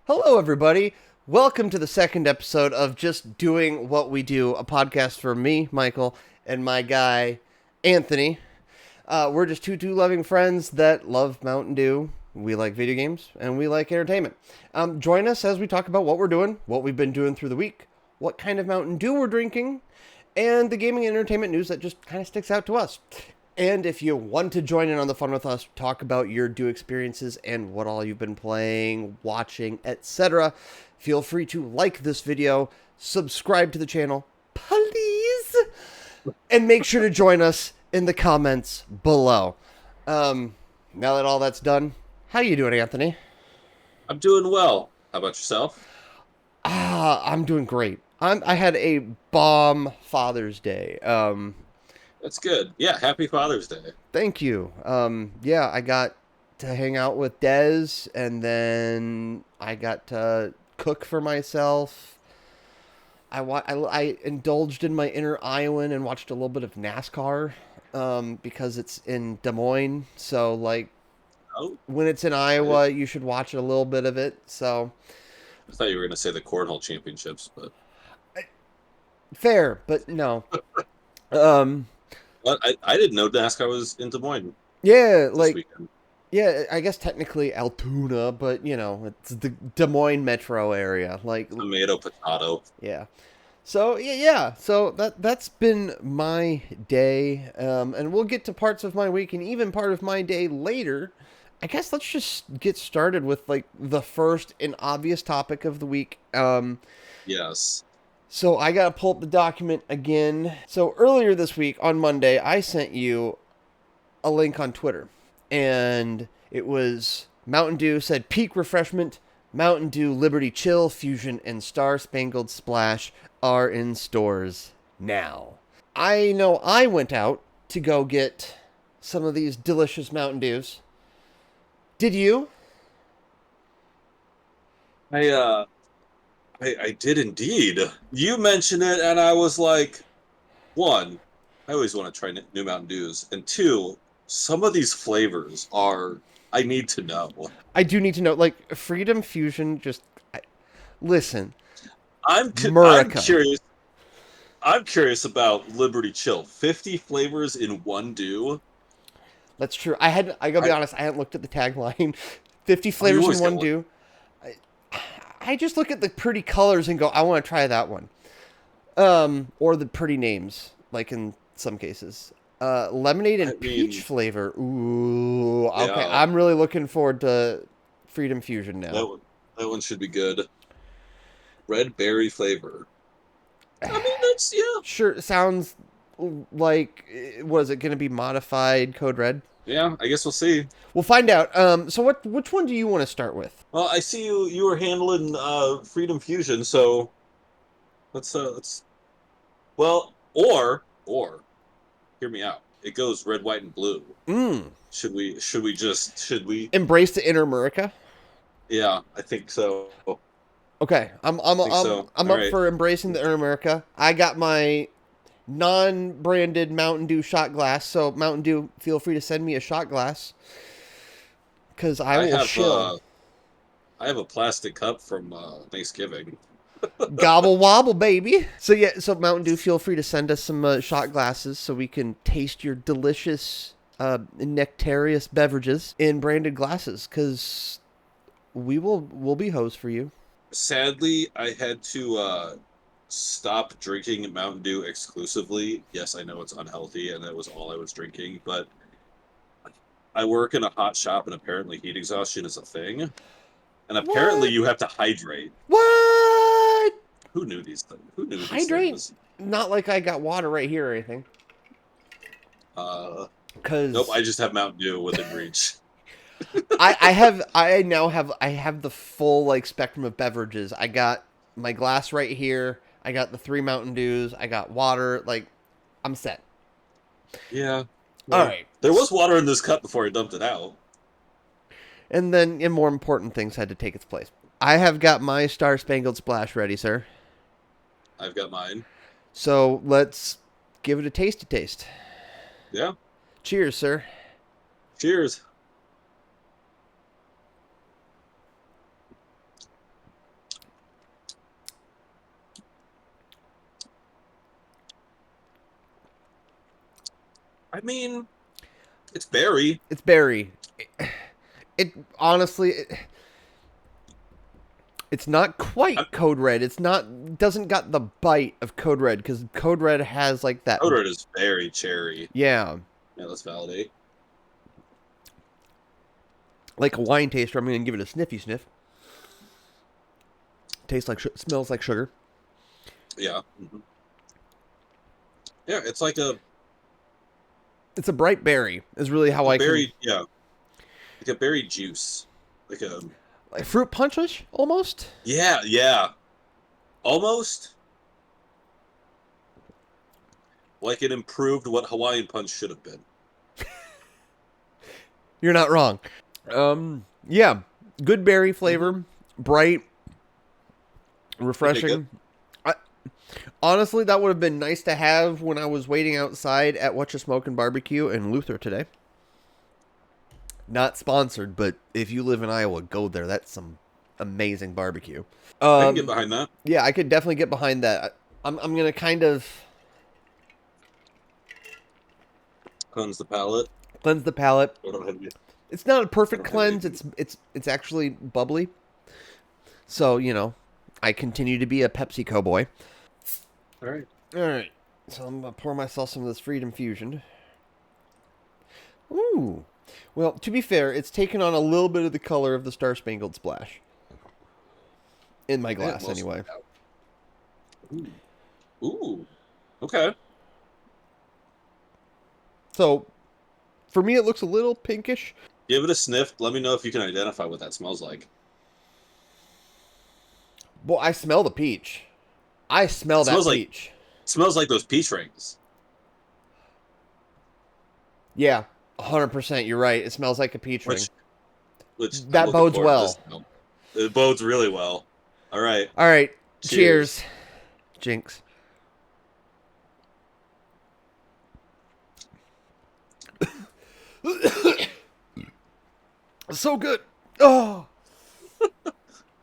Hello, everybody. Welcome to the second episode of Just Doing What We Do, a podcast for me, Michael, and my guy, Anthony. We're just two loving friends that love Mountain Dew. We like video games, and we like entertainment. Join us as we talk about what we're doing, what we've been doing through the week, what kind of Mountain Dew we're drinking, and the gaming and entertainment news that just kind of sticks out to us. And if you want to join in on the fun with us, talk about your Dew experiences and what all you've been playing, watching, etc., feel free to like this video, subscribe to the channel, please, and make sure to join us in the comments below. Now that all that's done, how you doing, Anthony? I'm doing well. How about yourself? I'm doing great. I had a bomb Father's Day. That's good. Yeah, happy Father's Day. Thank you. Yeah, I got to hang out with Dez, and then I got to cook for myself. I indulged in my inner Iowan and watched a little bit of NASCAR because it's in Des Moines. So, like, Oh, when it's in I, Iowa, you should watch a little bit of it. So, I thought you were going to say the Cornhole Championships, but fair, but no. Um, I didn't know NASCAR was in Des Moines yeah, this like, weekend. yeah, I guess technically Altoona, but, it's the Des Moines metro area. Like, Tomato, potato. yeah. So yeah. So that's been my day, and we'll get to parts of my week and even part of my day later. I guess let's just get started with like the first and obvious topic of the week. Yes. So I gotta pull up the document again. So earlier this week on Monday, I sent you a link on Twitter, and it was Mountain Dew said peak refreshment. Mountain Dew Liberty Chill Fusion and Star Spangled Splash are in stores now. I know I went out to go get some of these delicious Mountain Dews. Did you? I uh I did indeed. You mentioned it and I was like, one, I always want to try new Mountain Dews, and two, some of these flavors are I need to know. I do need to know. Like Freedom Fusion, just listen, I'm Merica. curious. I'm curious about Liberty Chill. 50 flavors in one dew. That's true. I gotta be I honest. I hadn't looked at the tagline. 50 Oh, you flavors in always get one one. Dew. I, I just look at the pretty colors and go, I want to try that one. Or the pretty names, like in some cases. Lemonade I and peach mean, flavor. Ooh, okay. yeah, I'm really looking forward to Freedom Fusion now. that one should be good. Red berry flavor. I mean, that's yeah, Sure, sounds like was it going to be modified Code Red? yeah. I guess we'll see. We'll find out. So which one do you want to start with? Well, I see you were handling Freedom Fusion, so let's or hear me out. It goes red, white, and blue. Mm. Should we? Embrace the inner Merica. Yeah, I think so. I Okay, think so. I'm All up right. for embracing the inner Merica. I got my non-branded Mountain Dew shot glass, so Mountain Dew, feel free to send me a shot glass because I I will have shill. I have a plastic cup from Thanksgiving. Gobble wobble, baby. So yeah, so Mountain Dew, feel free to send us some shot glasses so we can taste your delicious nectarious beverages in branded glasses because we'll be hoes for you. Sadly, I had to stop drinking Mountain Dew exclusively. Yes, I know it's unhealthy, and that was all I was drinking. But I work in a hot shop, and apparently heat exhaustion is a thing. And apparently What? you have to hydrate. What? Who knew these things? Who knew these Hydrate? things? Not like I got water right here or anything. Uh, nope. Cause I just have Mountain Dew within reach. I have the full like spectrum of beverages. I got my glass right here. I got the three Mountain Dews. I got water. Like I'm set. Yeah. All Well, right. there was water in this cup before I dumped it out. And then more important things had to take its place. I have got my Star Spangled Splash ready, sir. I've got mine. So let's give it a tasty taste. Yeah. Cheers, sir. Cheers. I mean, it's berry. It's berry. It honestly, it's not I'm, quite Code Red. It's not doesn't got the bite of Code Red because Code Red has like that. Code Red is very cherry. Yeah, Yeah, let's validate. like a wine taster. I'm gonna give it a sniffy sniff. Tastes like smells like sugar. Yeah. Yeah, it's like a It's a bright berry. Is really how I berry. can Yeah, like a berry juice. Like a like fruit punchish almost. yeah, almost like it improved what Hawaiian Punch should have been. You're not wrong. Yeah, good berry flavor, bright, Okay, good. refreshing. I, honestly, that would have been nice to have when I was waiting outside at What You Smokin' Barbecue in Luther today. Not sponsored, but if you live in Iowa, go there. That's some amazing barbecue. I can get behind that. Yeah, I could definitely get behind that. I'm gonna kind of Cleanse the palate. cleanse the palate. I don't have any. It's not a I perfect don't have any. cleanse. It's actually bubbly. So I continue to be a PepsiCo boy. All right. All right, so I'm gonna pour myself some of this Freedom Fusion. Ooh, well, to be fair, it's taken on a little bit of the color of the Star Spangled Splash in my glass, Yeah, anyway. Ooh. Okay. So, for me, it looks a little pinkish. Give it a sniff. Let me know if you can identify what that smells like. Well, I smell the peach. I smell It that smells like peach. it smells like those peach rings. Yeah, 100%. You're right. It smells like a peach ring. Which I'm That looking bodes forward to well. this now. It bodes really well. All right. All right. Cheers. Cheers. Jinx. So good. Oh.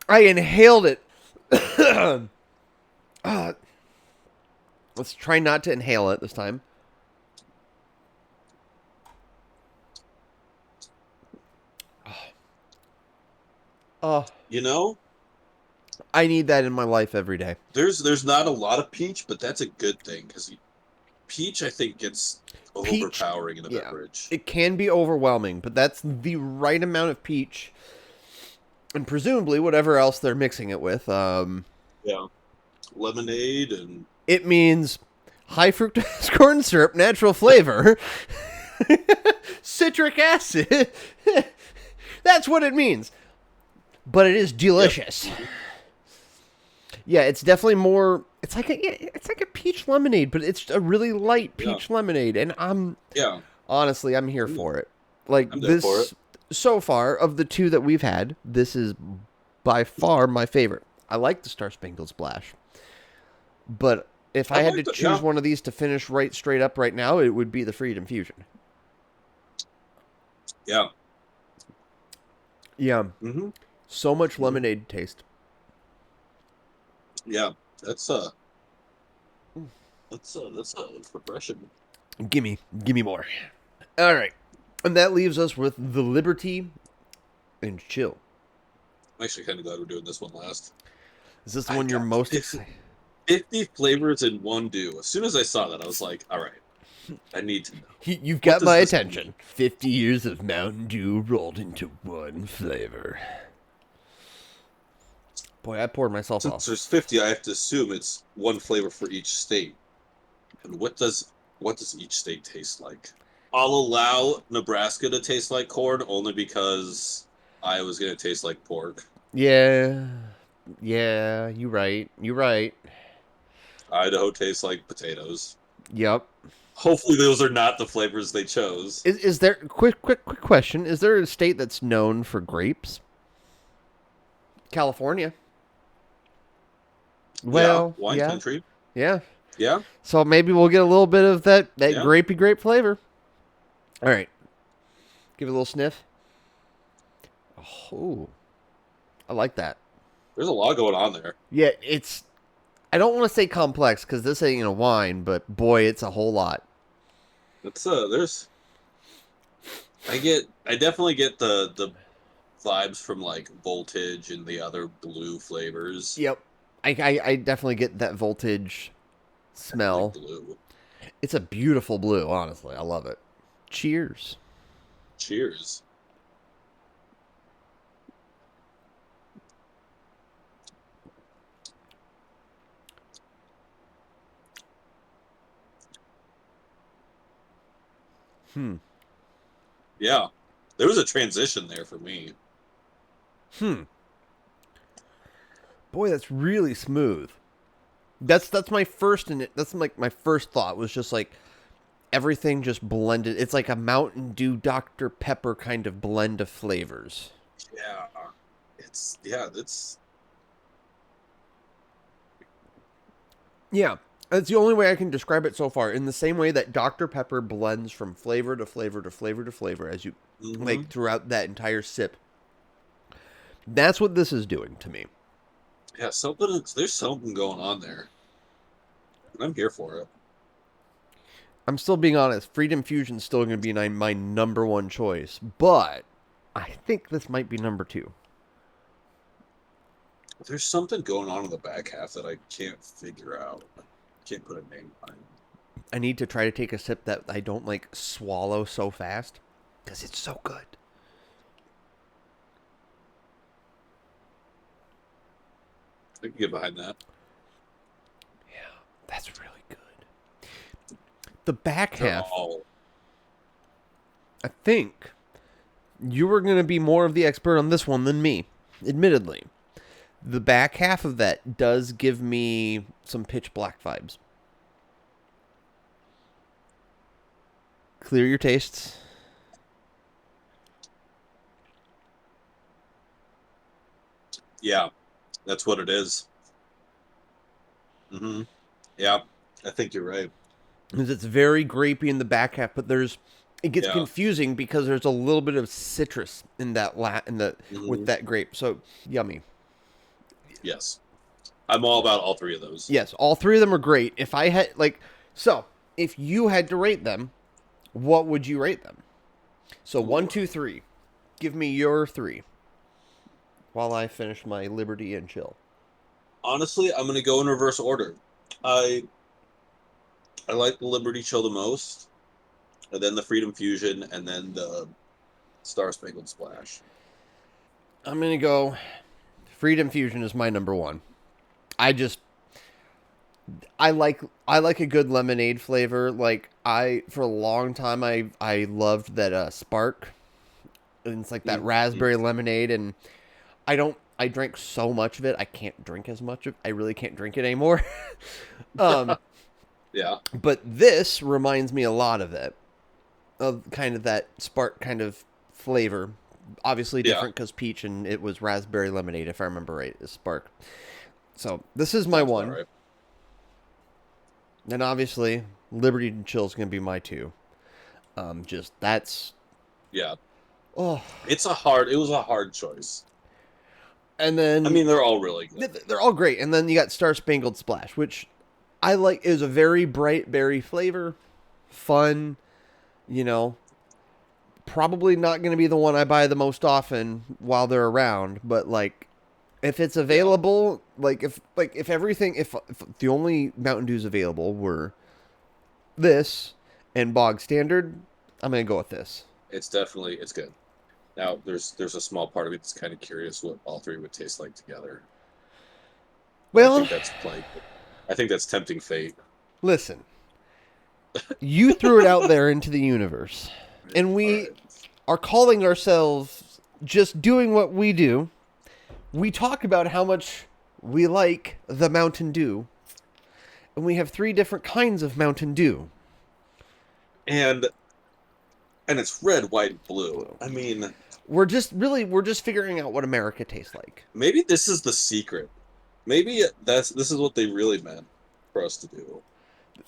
I inhaled it. Let's try not to inhale it this time. Oh, You know, I need that in my life every day. there's not a lot of peach, but that's a good thing because peach I think gets Peach, overpowering in a yeah, beverage. it can be overwhelming, but that's the right amount of peach, and presumably whatever else they're mixing it with. Yeah. Lemonade and It means high fructose corn syrup, natural flavor, citric acid. That's what it means. But it is delicious. Yep. Yeah, it's definitely more. It's like a peach lemonade, but it's a really light peach lemonade, and yeah, honestly, I'm here for it. Like I'm there for this, it. so far of the two that we've had, this is by far my favorite. I like the Star Spangled Splash, but if I had to choose one of these to finish right straight up right now, it would be the Freedom Fusion. Yeah. Yeah. Mm-hmm. So much lemonade taste. Yeah. That's refreshing. Gimme more. All right, and that leaves us with the Liberty and Chill. I'm actually kind of glad we're doing this one last. Is this the one you're most excited? 50 flavors in one dew. As soon as I saw that, I was like, all right, I need to know. You've got my attention. 50 years of Mountain Dew rolled into one flavor. Boy, I poured myself off. Since there's 50, I have to assume it's one flavor for each state. And what does each state taste like? I'll allow Nebraska to taste like corn only because Iowa's going to taste like pork. Yeah, you're right. Idaho tastes like potatoes. Yep. Hopefully those are not the flavors they chose. Is there quick question? Is there a state that's known for grapes? California. Well, yeah, wine country. Yeah. Yeah. So maybe we'll get a little bit of that grapey grape flavor. All right. Give it a little sniff. Oh, I like that. There's a lot going on there. Yeah, I don't want to say complex because this ain't wine, but boy, it's a whole lot. It's there's I definitely get the vibes from like Voltage and the other blue flavors. Yep. I definitely get that voltage Definitely smell. blue. It's a beautiful blue, honestly. I love it. Cheers. Cheers. Hmm. Yeah. There was a transition there for me. Hmm. Boy, that's really smooth. That's my first and that's like my first thought was just like everything just blended. It's like a Mountain Dew Dr Pepper kind of blend of flavors. Yeah. It's Yeah. That's the only way I can describe it so far. In the same way that Dr Pepper blends from flavor to flavor to flavor to flavor as you like hmm throughout that entire sip. That's what this is doing to me. yeah, there's something going on there. And I'm here for it. I'm still being honest. Freedom Fusion's still going to be my number one choice, but I think this might be number two. There's something going on in the back half that I can't figure out. Can't put a name on it. I need to try to take a sip that I don't like swallow so fast because it's so good. I can get behind that. Yeah, that's really good. The back They're half, all I think you were going to be more of the expert on this one than me, admittedly. The back half of that does give me some Pitch Black vibes. Clear your tastes. yeah, that's what it is. Mm-hmm. Yeah, I think you're right. Because it's very grapey in the back half, but it gets Yeah. confusing because there's a little bit of citrus in that with hmm that grape. So yummy. Yes. I'm all about all three of those. Yes, all three of them are great. If I had if you had to rate them, what would you rate them? So one, Ooh. two, three. Give me your three while I finish my Liberty and Chill. Honestly, I'm gonna go in reverse order. I I like the Liberty Chill the most, and then the Freedom Fusion, and then the Star Spangled Splash. I'm gonna go. Freedom Fusion is my number one. I just I like a good lemonade flavor. Like I for a long time I loved that Spark. And it's like that Mm-hmm. raspberry lemonade and I drank so much of it. I can't drink as much of I really can't drink it anymore. um Yeah, but this reminds me a lot of it. Of kind of that Spark kind of flavor. Obviously yeah, different cuz peach and it was raspberry lemonade if I remember right. Is Spark. So, this is my sounds about one. right. And obviously Liberty and Chill is going to be my two. Just that's Yeah, oh, it was a hard choice. and I then mean, they're all really good. they're all great. And then you got Star Spangled Splash, which I like. Is a very bright berry flavor, fun. You know, probably not going to be the one I buy the most often while they're around, but like if it's Yeah, available, if everything if the only Mountain Dews available were this and bog standard, I'm going to go with this. it's good. Now, there's a small part of me that's kind of curious what all three would taste like together. I Well, think that's playing. I think that's tempting fate. listen. You threw it out there into the universe. And All we right. are calling ourselves just doing what we do. We talk about how much we like the Mountain Dew. And we have three different kinds of Mountain Dew. And it's red, white, and blue. Blue. I mean, We're just figuring out what America tastes like. maybe this is the secret. Maybe this is what they really meant for us to do.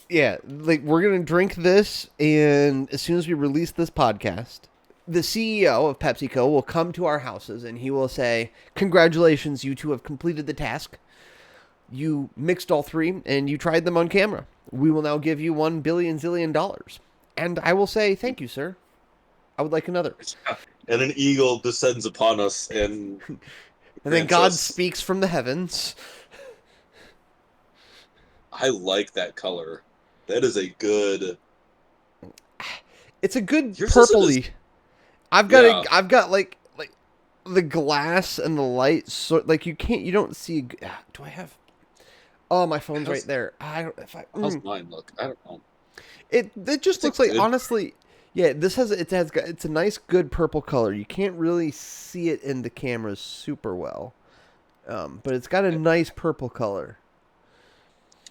Yeah, like we're gonna drink this, and as soon as we release this podcast, the CEO of PepsiCo will come to our houses and he will say, "Congratulations, you two have completed the task. You mixed all three and you tried them on camera. We will now give you $1 billion zillion dollars." And I will say, thank you, sir. I would like another. And an eagle descends upon us and And then grants God us. speaks from the heavens. I like that color. That is a good. It's a good Yours isn't as. purpley. I've got Yeah. like the glass and the light. So like you don't see. Do I have? Oh, my phone's right How's there. I don't. If I. how's mine look? I don't know. It just It's a looks like, good. honestly. Yeah, it's a nice good purple color. You can't really see it in the cameras super well, but it's got a nice purple color.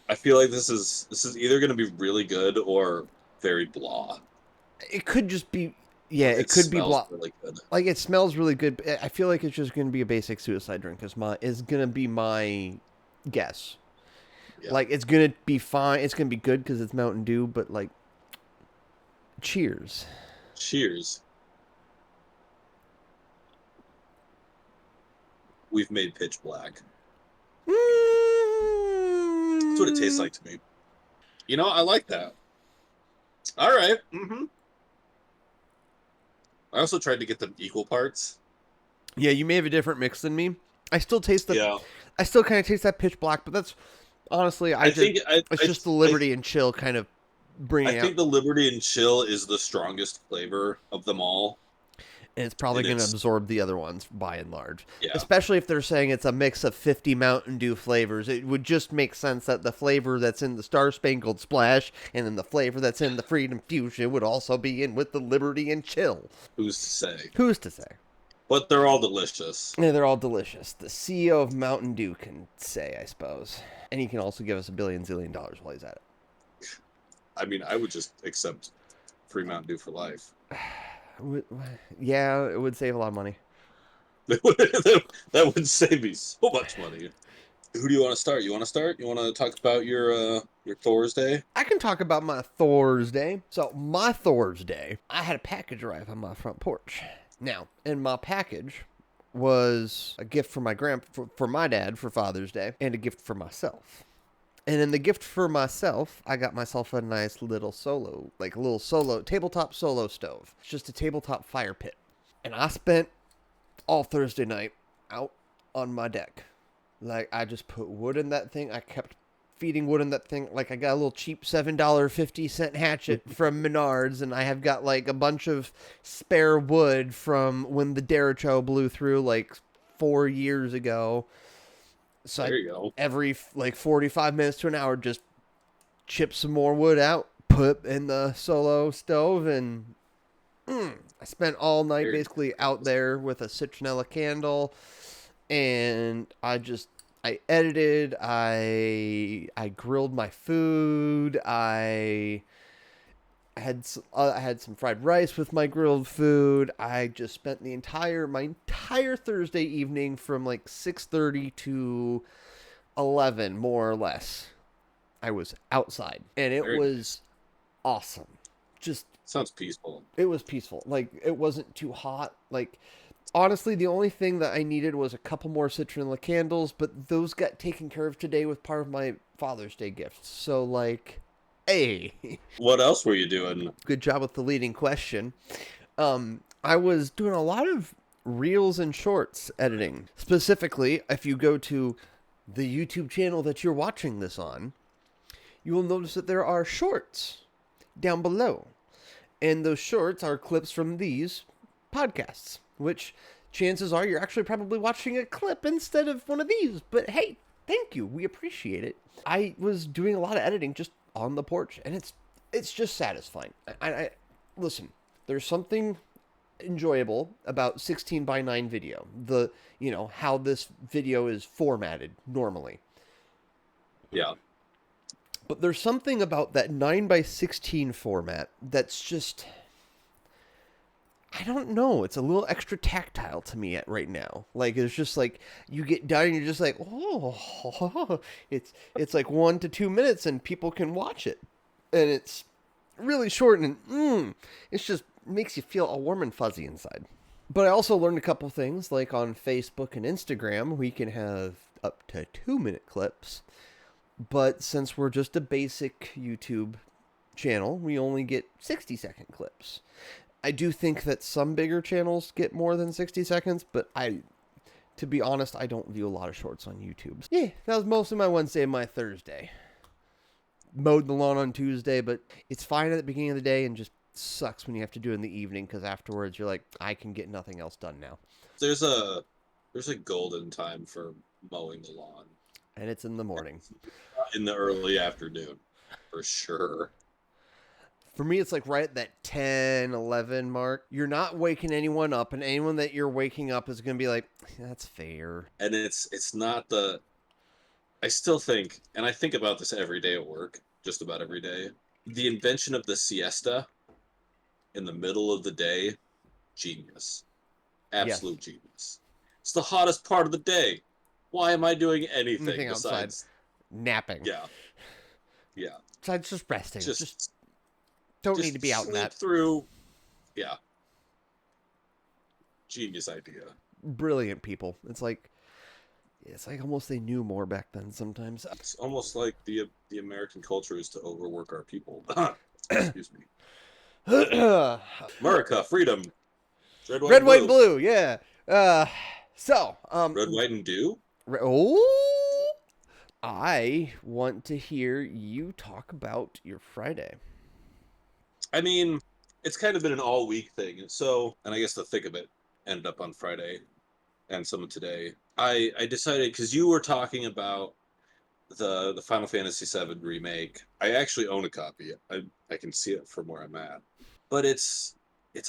I feel like this is either going to be really good or very blah. It could just be, yeah, But it it could be smells blah. really good. Like it smells really good. But I feel like it's just going to be a basic suicide drink. Is gonna be my guess. Yeah. Like it's gonna be fine. It's gonna be good because it's Mountain Dew. But like, cheers. Cheers. We've made pitch black. That's what it tastes like to me. I like that. All right. I also tried to get them equal parts. Yeah, you may have a different mix than me. I still taste the. Yeah. I still kind of taste that pitch black, but that's honestly, I think it's just the Liberty and Chill kind of I bringing out, think the Liberty and Chill is the strongest flavor of them all. and it's probably And going to it's absorb the other ones by and large. yeah. Especially if they're saying it's a mix of 50 Mountain Dew flavors, it would just make sense that the flavor that's in the Star Spangled Splash and then the flavor that's in the Freedom Fusion would also be in with the Liberty and Chill. Who's to say? Who's to say? But they're all delicious. Yeah, they're all delicious. The CEO of Mountain Dew can say, I suppose. And he can also give us $1 billion zillion while he's at it. I mean, I would just accept free Mountain Dew for life. Yeah, it would save a lot of money. That would save me so much money. Who do you want to start? You want to start? You want to talk about your Thursday? I can talk about my Thursday. So my Thursday, I had a package arrive on my front porch. Now, in my package was a gift for for my dad for Father's Day, and a gift for myself. And in the gift for myself, I got myself a nice little tabletop solo stove. It's just a tabletop fire pit. And I spent all Thursday night out on my deck. Like, I just put wood in that thing. I kept feeding wood in that thing. Like, I got a little cheap $7.50 hatchet from Menards, and I have got, like, a bunch of spare wood from when the derecho blew through, like, 4 years ago. So There you go. every, like, 45 minutes to an hour, just chip some more wood out, put in the solo stove, and I spent all night basically out there with a citronella candle, and I edited, I grilled my food, I had some fried rice with my grilled food. I just spent my entire Thursday evening from like 6:30 to 11, more or less. I was outside, and it Very was nice. awesome. Just Sounds peaceful. It was peaceful. Like, it wasn't too hot. Like, honestly, the only thing that I needed was a couple more citronella candles, but those got taken care of today with part of my Father's Day gifts. So, like, hey, What else were you doing? good job with the leading question. I was doing a lot of reels and shorts editing. Specifically, if you go to the YouTube channel that you're watching this on, you will notice that there are shorts down below. And those shorts are clips from these podcasts, which chances are you're actually probably watching a clip instead of one of these. But hey, thank you. We appreciate it. I was doing a lot of editing just on the porch, and it's just satisfying. I listen, there's something enjoyable about 16 by 9 video. How this video is formatted normally. Yeah. But there's something about that 9 by 16 format that's just, I don't know. It's a little extra tactile to me right now. Like, it's just like, you get done and you're just like, oh, it's like 1 to 2 minutes and people can watch it. And it's really short and it's just makes you feel all warm and fuzzy inside. But I also learned a couple things, like on Facebook and Instagram, we can have up to 2-minute clips. But since we're just a basic YouTube channel, we only get 60-second clips. I do think that some bigger channels get more than 60 seconds, but to be honest, I don't view a lot of shorts on YouTube. Yeah, that was mostly my Wednesday and my Thursday. Mowed the lawn on Tuesday, but it's fine at the beginning of the day and just sucks when you have to do it in the evening because afterwards you're like, I can get nothing else done now. There's a golden time for mowing the lawn. And it's in the morning. In the early afternoon, for sure. For me, it's like right at that 10, 11 mark. You're not waking anyone up, and anyone that you're waking up is going to be like, that's fair. And it's not the. I still think, and I think about this every day at work, just about every day. The invention of the siesta in the middle of the day, genius. Yes. Absolute genius. It's the hottest part of the day. Why am I doing anything Anything outside. besides Napping. yeah. Yeah. Besides just resting. Just Just don't need to be out in sleep that. through. Yeah. Genius idea. Brilliant people. It's like almost they knew more back then sometimes. It's almost like the American culture is to overwork our people. Excuse me. Merica, freedom. Red, white, and blue. Yeah. So, Red, white, and dew? oh, I want to hear you talk about your Friday. I mean, it's kind of been an all week thing. So, and I guess the thick of it ended up on Friday and some of today. I decided because you were talking about the Final Fantasy VII remake. I actually own a copy. I can see it from where I'm at, but it's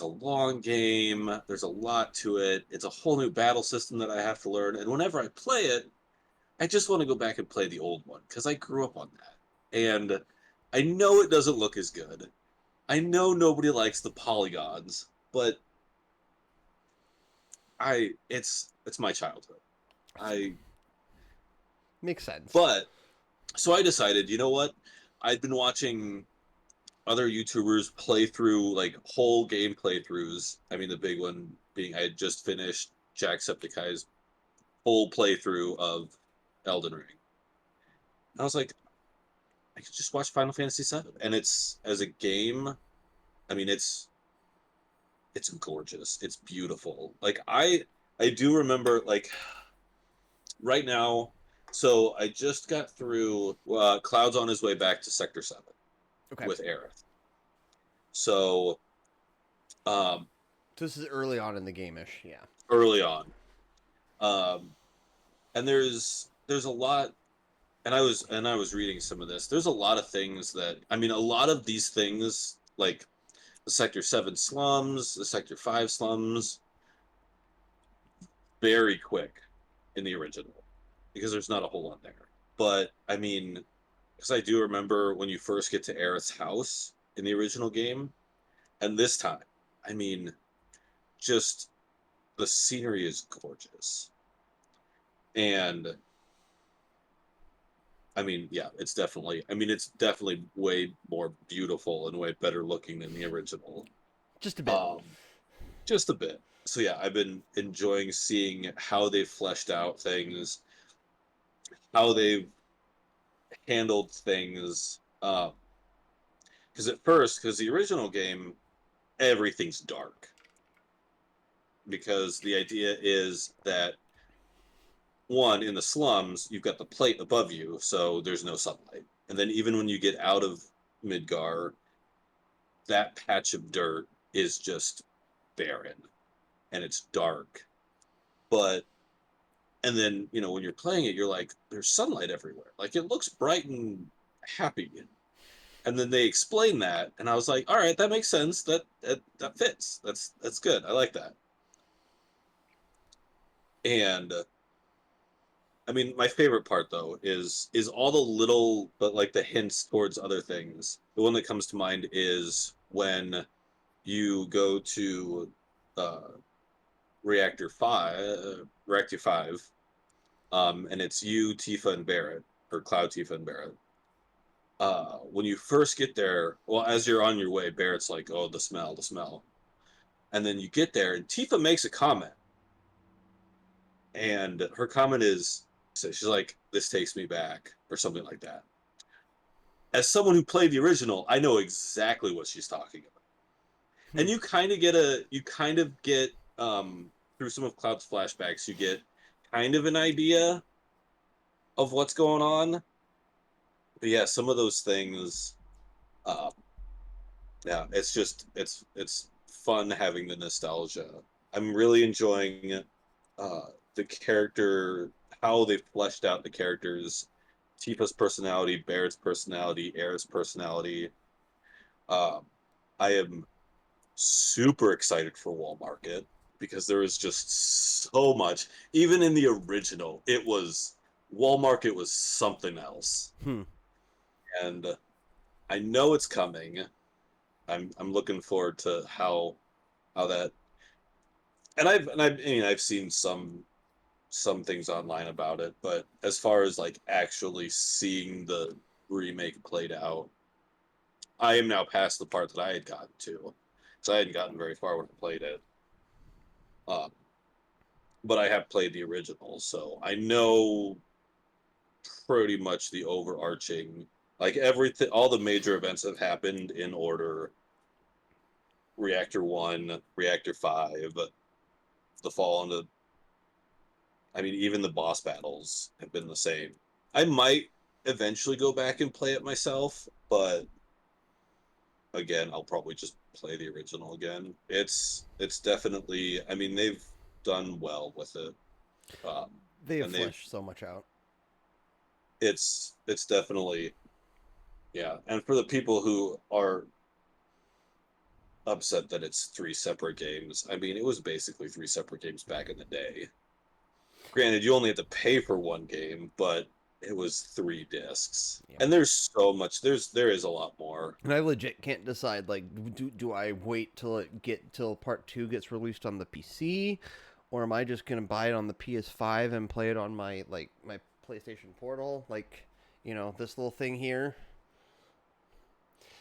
a long game. There's a lot to it. It's a whole new battle system that I have to learn. And whenever I play it, I just want to go back and play the old one because I grew up on that. And I know it doesn't look as good. I know nobody likes the polygons, but it's my childhood. I Makes sense. But so I decided, you know what? I'd been watching other YouTubers play through like whole game playthroughs. I mean, the big one being I had just finished Jacksepticeye's full playthrough of Elden Ring. And I was like, I could just watch Final Fantasy VII, and it's as a game. I mean, it's gorgeous. It's beautiful. Like I do remember like right now. So I just got through Cloud's on his way back to Sector 7 Okay. with Aerith. So um, So this is early on in the game-ish, yeah. early on. Um, and there's a lot and I was reading some of this. There's a lot of things that I mean a lot of these things like the Sector 7 slums, the Sector 5 slums very quick in the original because there's not a whole lot there. But I mean, because I do remember when you first get to Aerith's house in the original game, and this time, I mean, just the scenery is gorgeous. And I mean, yeah, it's definitely way more beautiful and way better looking than the original. Just a bit. Just a bit. So yeah, I've been enjoying seeing how they've fleshed out things, how they've handled things. Because the original game, everything's dark. Because the idea is that one, in the slums, you've got the plate above you, so there's no sunlight. And then even when you get out of Midgar, that patch of dirt is just barren and it's dark. But and then, when you're playing it, you're like, there's sunlight everywhere. Like it looks bright and happy. And then they explain that, and I was like, all right, that makes sense. That fits. That's good. I like that. And I mean, my favorite part though is all the little but like the hints towards other things. The one that comes to mind is when you go to uh, Reactor 5, and it's you, Tifa, and Barrett, or Cloud, Tifa, and Barrett. When you first get there, well, as you're on your way, Barrett's like, "Oh, the smell, the smell," and then you get there, and Tifa makes a comment, and her comment is, so she's like, "This takes me back," or something like that. as someone who played the original, I know exactly what she's talking about. Hmm. And you kind of get through some of Cloud's flashbacks, you get kind of an idea of what's going on. But yeah, some of those things, uh, yeah, it's fun having the nostalgia. I'm really enjoying the character, how they fleshed out the characters, Tifa's personality, Barrett's personality, Aerith's personality. Um, I am super excited for Wall Market because there is just so much. Even in the original, it was Wall Market was something else, Hmm. and I know it's coming. I'm looking forward to how that. I've seen some things online about it, but as far as like actually seeing the remake played out, I am now past the part that I had gotten to, so I hadn't gotten very far when I played it. Um, but I have played the original, so I know pretty much the overarching, like everything, all the major events have happened in order. Reactor One, Reactor Five, the fall into. I mean, even the boss battles have been the same. I might eventually go back and play it myself, but again, I'll probably just play the original again. It's definitely. I mean, they've done well with it, um, They have and they've. fleshed so much out. It's definitely, yeah. And for the people who are upset that it's three separate games, I mean, it was basically three separate games back in the day. Granted, you only had to pay for one game, but it was three discs. Yeah. And there's so much. There is a lot more. And I legit can't decide. Like, do I wait till part two gets released on the PC, or am I just gonna buy it on the PS5 and play it on my PlayStation Portal? Like, this little thing here.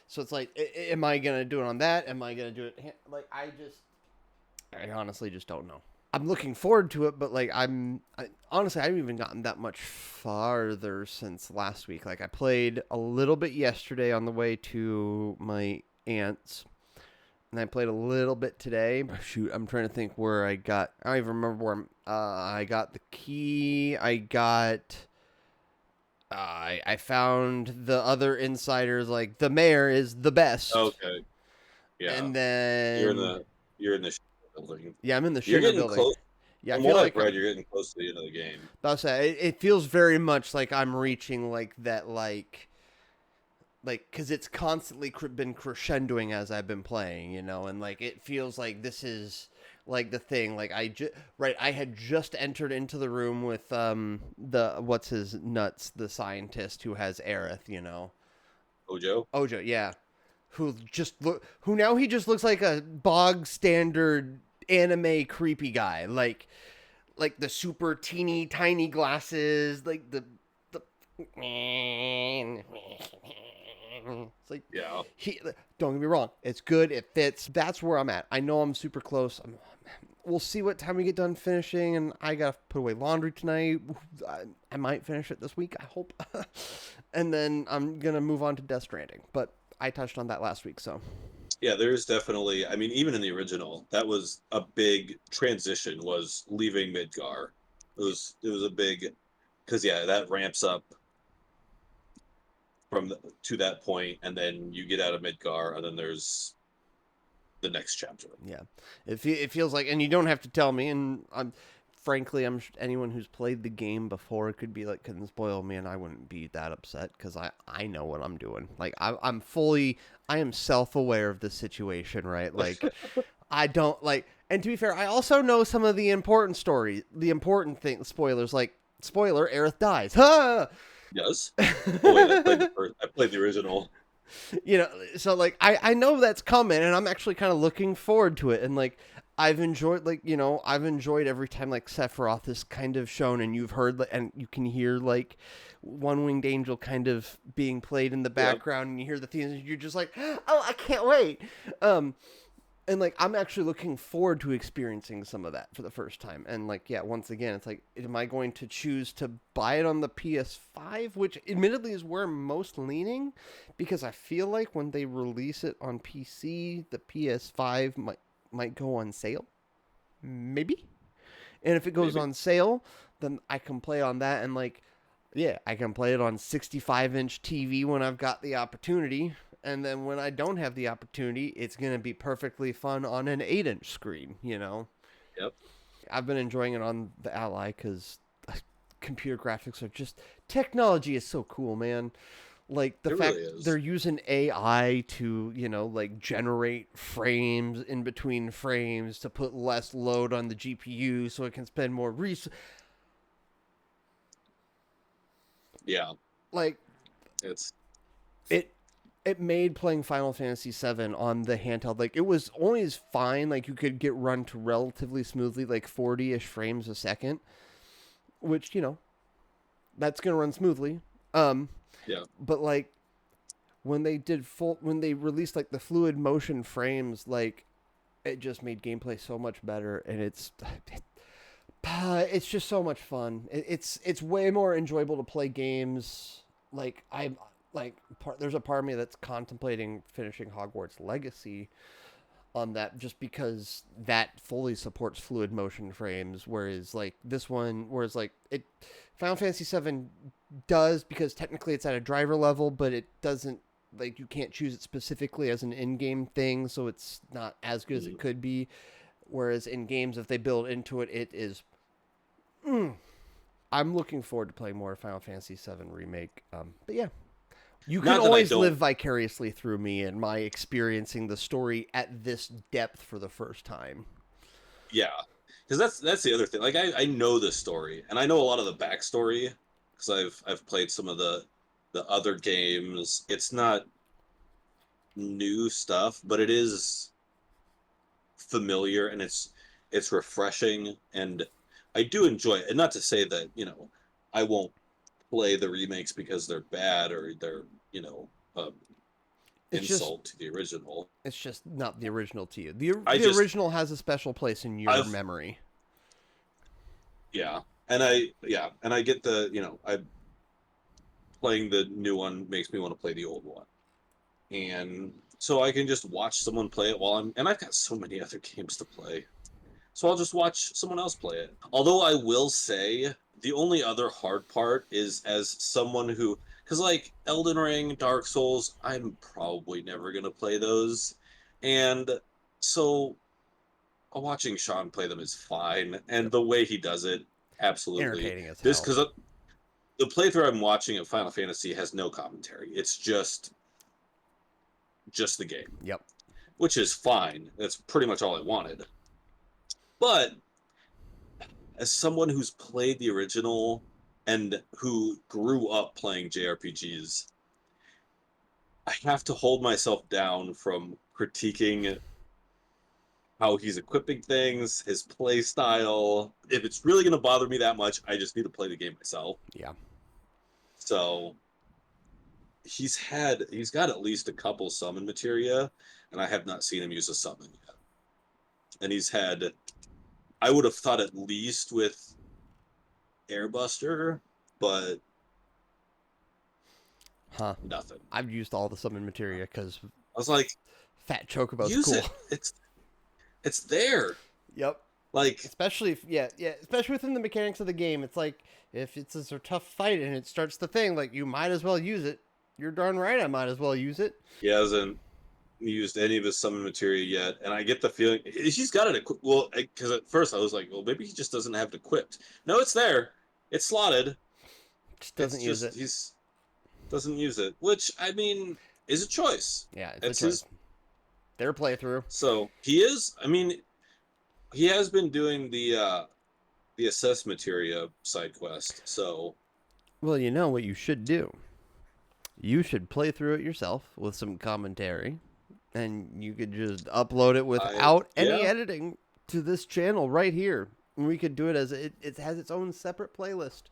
So it's like, am I gonna do it on that? Am I gonna do it like I honestly just don't know. I'm looking forward to it, but like honestly, I haven't even gotten that much farther since last week. Like I played a little bit yesterday on the way to my aunt's, and I played a little bit today. Shoot, I'm trying to think where I got. I don't even remember where I got the key. I got. I found the other insiders. Like the mayor is the best, Okay, yeah. and You're in then the you're in the building. yeah, I'm in the You're shinger getting building. close. Yeah, I From feel what I've like read, you're getting close to the end of the game. I'll say it feels very much like I'm reaching like that, because it's constantly been crescendoing as I've been playing, and like it feels like this is like the thing. Like I had just entered into the room with the what's his nuts, the scientist who has Aerith, Ojo? Ojo, yeah, who now he just looks like a bog standard anime creepy guy, like the super teeny tiny glasses, like the it's like Yeah. he don't get me wrong, it's good, it fits. That's where I'm at. I know I'm super close. We'll see what time we get done finishing, and I gotta put away laundry tonight. I might finish it this week, I hope. And then I'm gonna move on to Death Stranding, but I touched on that last week, so Yeah, there's definitely, I mean, even in the original, that was a big transition, was leaving Midgar. It was a big, because yeah, that ramps up to that point, and then you get out of Midgar, and then there's the next chapter. yeah, it feels like, and you don't have to tell me. And frankly, anyone who's played the game before could be like, couldn't spoil me, and I wouldn't be that upset because I know what I'm doing. Like I am self aware of the situation, right? Like I don't like, and to be fair, I also know some of the important story, the important thing, spoilers. Like spoiler, Aerith dies. Huh. Yes. Oh wait, I played the original. So like I know that's coming, and I'm actually kind of looking forward to it. And like I've enjoyed every time like Sephiroth is kind of shown, and you've heard and you can hear like One Winged Angel kind of being played in the Yep. background, and you hear the themes, and you're just like, oh, I can't wait. um And like I'm actually looking forward to experiencing some of that for the first time. And like yeah, once again, it's like am I going to choose to buy it on the PS5, which admittedly is where I'm most leaning because I feel like when they release it on PC, the PS5 might go on sale. Maybe. And if it goes Maybe. on sale, then I can play on that and like yeah, I can play it on 65-inch TV when I've got the opportunity. And then when I don't have the opportunity, it's going to be perfectly fun on an 8-inch screen, you know? Yep. I've been enjoying it on the Ally because computer graphics are just. Technology is so cool, man. Like the It really fact is. they're using AI to, like generate frames in between frames to put less load on the GPU so it can spend more resources. Yeah. Like It's it it made playing Final Fantasy VII on the handheld like it was always fine. Like you could get run to relatively smoothly, like 40-ish frames a second, which that's gonna run smoothly. Um, yeah. but like when they released like the fluid motion frames, like it just made gameplay so much better, and it's just so much fun. It's way more enjoyable to play games. Like I'm like there's a part of me that's contemplating finishing Hogwarts Legacy on that just because that fully supports fluid motion frames, whereas like this one, whereas like it Final Fantasy VII does because technically it's at a driver level, but it doesn't like you can't choose it specifically as an in-game thing, so it's not as good as it Mhm. could be. Whereas in games, if they build into it, it is. I'm looking forward to playing more Final Fantasy VII remake. But yeah, you can Not that I always live don't. vicariously through me and my experiencing the story at this depth for the first time. Yeah, because that's the other thing. Like I know the story, and I know a lot of the backstory because I've played some of the other games. It's not new stuff, but it is familiar and it's refreshing, and I do enjoy it. And not to say that I won't play the remakes because they're bad or they're It's just insult to the original. it's just not the original to you. The I the just original has a special place in your I've memory. yeah, and I get I playing the new one makes me want to play the old one. And so I can just watch someone play it while and I've got so many other games to play. So I'll just watch someone else play it. Although I will say the only other hard part is as someone who, because like Elden Ring, Dark Souls, I'm probably never going to play those. And so watching Sean play them is fine. And Yep. the way he does it, absolutely. Entertaining as This, hell. because the playthrough I'm watching of Final Fantasy has no commentary. It's just the game, Yep. which is fine. That's pretty much all I wanted. But as someone who's played the original and who grew up playing JRPGs, I have to hold myself down from critiquing how he's equipping things, his play style. If it's really going to bother me that much, I just need to play the game myself. Yeah. So he's got at least a couple summon materia, and I have not seen him use a summon yet. And he's had I would have thought at least with Airbuster, but Huh. nothing. I've used all the summon materia because I was like, Fat Chocobo's use cool. it. It's there. Yep. Like, Especially if yeah, especially within the mechanics of the game. It's like if it's a tough fight and it starts the thing, like you might as well use it. You're darn right, I might as well use it. he hasn't used any of his summon materia yet, and I get the feeling he's got it equipped. Well, because at first I was like, well, maybe he just doesn't have it equipped. No, it's there. It's slotted. Just It's doesn't use just it. he's doesn't use it, which I mean is a choice. Yeah, it's a It's choice. his. Their playthrough. So he is. I mean, he has been doing the assess materia side quest. So Well, you know what you should do. You should play through it yourself with some commentary, and you could just upload it without any yeah, editing to this channel right here. And we could do it as it has its own separate playlist.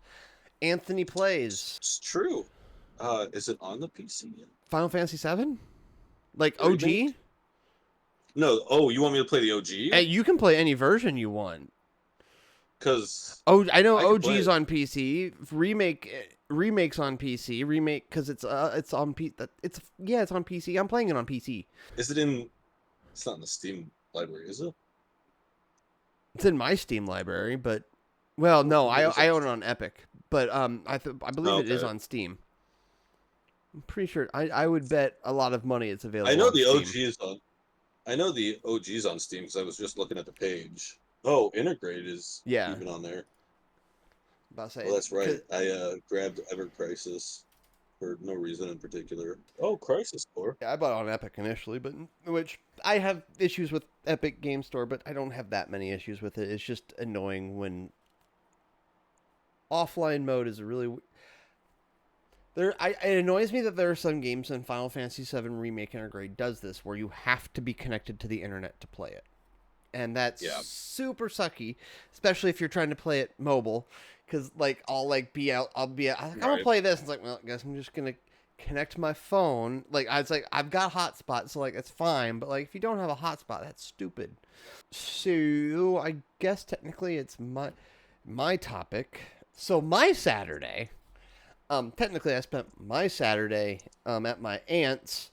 Anthony plays it's true. Is it on the PC yet? Final Fantasy VII, like The remake? OG. No. Oh, you want me to play the OG? You can play any version you want. Because Oh, I know I could play OG's it. on PC. Remakes on PC. Remake because it's on it's on PC. I'm playing it on PC. Is it in? It's not in the Steam library, is it? It's in my Steam library, but well, Oh, no, maybe it is on I own it Steam. on Epic, but I believe Oh, it is okay. on Steam. I'm pretty sure. I would bet a lot of money it's I available know on the Steam. OG is on. I know the OG's on Steam because I was just looking at the page. Oh, Integrate is Yeah, even on there. about to Oh, say that's right. because I grabbed Ever Crisis for no reason in particular. Oh, Crisis Core. yeah, I bought it on Epic initially, but which I have issues with Epic Game Store, but I don't have that many issues with it. It's just annoying when offline mode is really it annoys me that there are some games in Final Fantasy VII Remake Integrate does this where you have to be connected to the internet to play it, and that's Yeah, super sucky, especially if you're trying to play it mobile. Because like I'll be out, I'm gonna right. play this. It's like, well, I guess I'm just gonna connect my phone. Like I was like, I've got hotspot, so like it's fine. But like if you don't have a hotspot, that's stupid. So I guess technically it's my topic. So my Saturday. Technically, I spent my Saturday at my aunt's,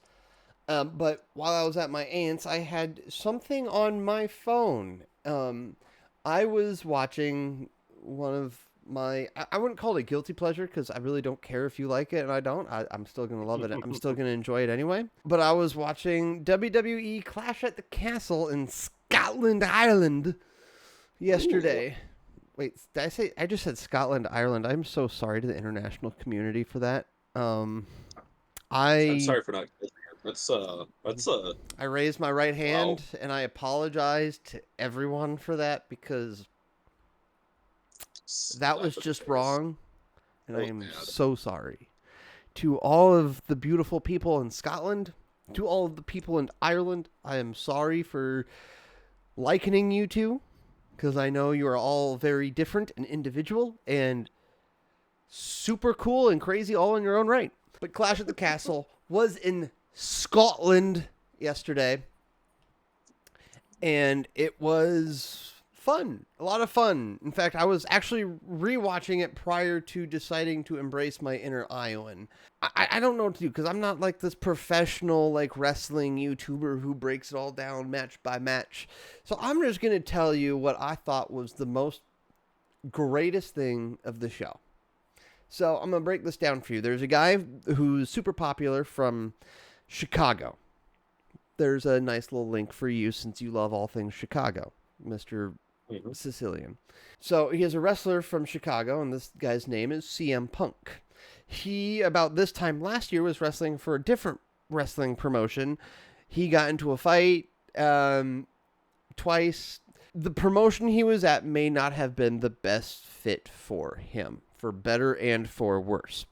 but while I was at my aunt's, I had something on my phone. I was watching one of I wouldn't call it a guilty pleasure because I really don't care if you like it and I don't. I'm still going to love it. I'm still going to enjoy it anyway. But I was watching WWE Clash at the Castle in Scotland, Ireland Ooh. yesterday. Wait, did I say I just said Scotland, Ireland? I'm so sorry to the international community for that. Um, I'm I sorry for not. That's I raised my right wow. hand and I apologize to everyone for that because that Slap was in the just face. wrong, and That I was am bad. so sorry to all of the beautiful people in Scotland, to all of the people in Ireland. I am sorry for likening you two because I know you are all very different and individual and super cool and crazy all in your own right. But Clash at the Castle was in Scotland yesterday, and it was fun. A lot of fun. In fact, I was actually rewatching it prior to deciding to embrace my inner Iowan. I don't know what to do because I'm not like this professional like wrestling YouTuber who breaks it all down match by match. So I'm just gonna tell you what I thought was the most greatest thing of the show. So I'm gonna break this down for you. There's a guy who's super popular from Chicago. There's a nice little link for you since you love all things Chicago, Mr. Mhm. Sicilian. So he is a wrestler from Chicago, and this guy's name is CM Punk. He, about this time last year, was wrestling for a different wrestling promotion. He got into a fight twice. The promotion he was at may not have been the best fit for him, for better and for worse.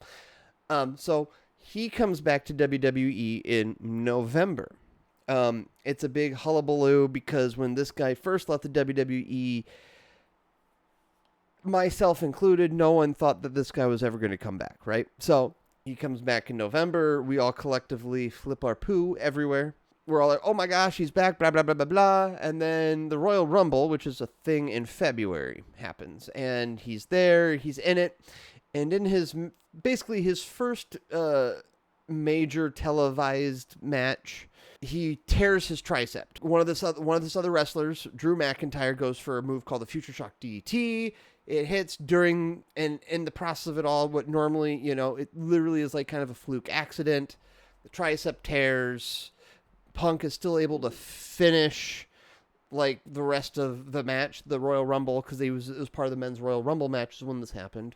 So he comes back to WWE in November. It's a big hullabaloo because when this guy first left the WWE, myself included, no one thought that this guy was ever going to come back, right? So he comes back in November. We all collectively flip our poo everywhere. We're all like, oh my gosh, he's back, blah, blah, blah, blah, blah. And then the Royal Rumble, which is a thing in February, happens. And he's there, he's in it. And in basically his first major televised match, he tears his tricep. One of this other wrestlers, Drew McIntyre, goes for a move called the Future Shock DDT. It hits during and in the process of it all, what normally, it literally is like kind of a fluke accident. The tricep tears. Punk is still able to finish like the rest of the match, the Royal Rumble, because it was part of the men's Royal Rumble matches when this happened.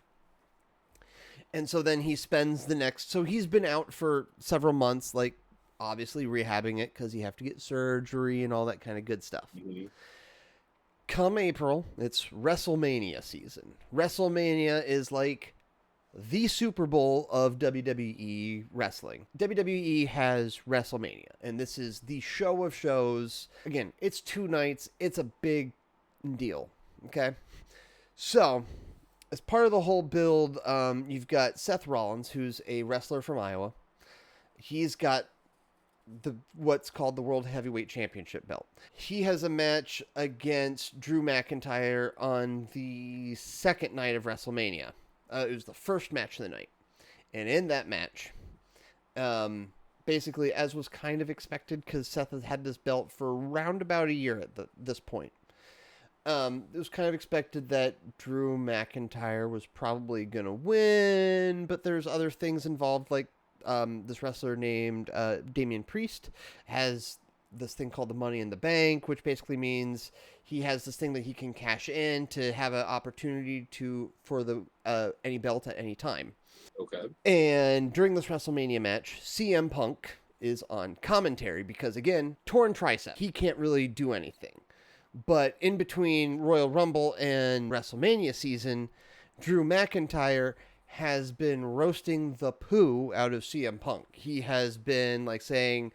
And so then he spends the next. So he's been out for several months, like obviously rehabbing it because you have to get surgery and all that kind of good stuff. Mhm. Come April, it's WrestleMania season. WrestleMania is like the Super Bowl of WWE wrestling. WWE has WrestleMania, and this is the show of shows. Again, it's 2 nights, it's a big deal. Okay? So, as part of the whole build, you've got Seth Rollins, who's a wrestler from Iowa. He's got what's called the World Heavyweight Championship belt. He has a match against Drew McIntyre on the second night of WrestleMania. It was the first match of the night, and in that match, basically, as was kind of expected, because Seth has had this belt for around about a year at this point. It was kind of expected that Drew McIntyre was probably going to win, but there's other things involved, like this wrestler named Damian Priest has this thing called the Money in the Bank, which basically means he has this thing that he can cash in to have an opportunity for the any belt at any time. Okay. And during this WrestleMania match, CM Punk is on commentary because, again, torn tricep. He can't really do anything. But in between Royal Rumble and WrestleMania season, Drew McIntyre has been roasting the poo out of CM Punk. He has been like saying,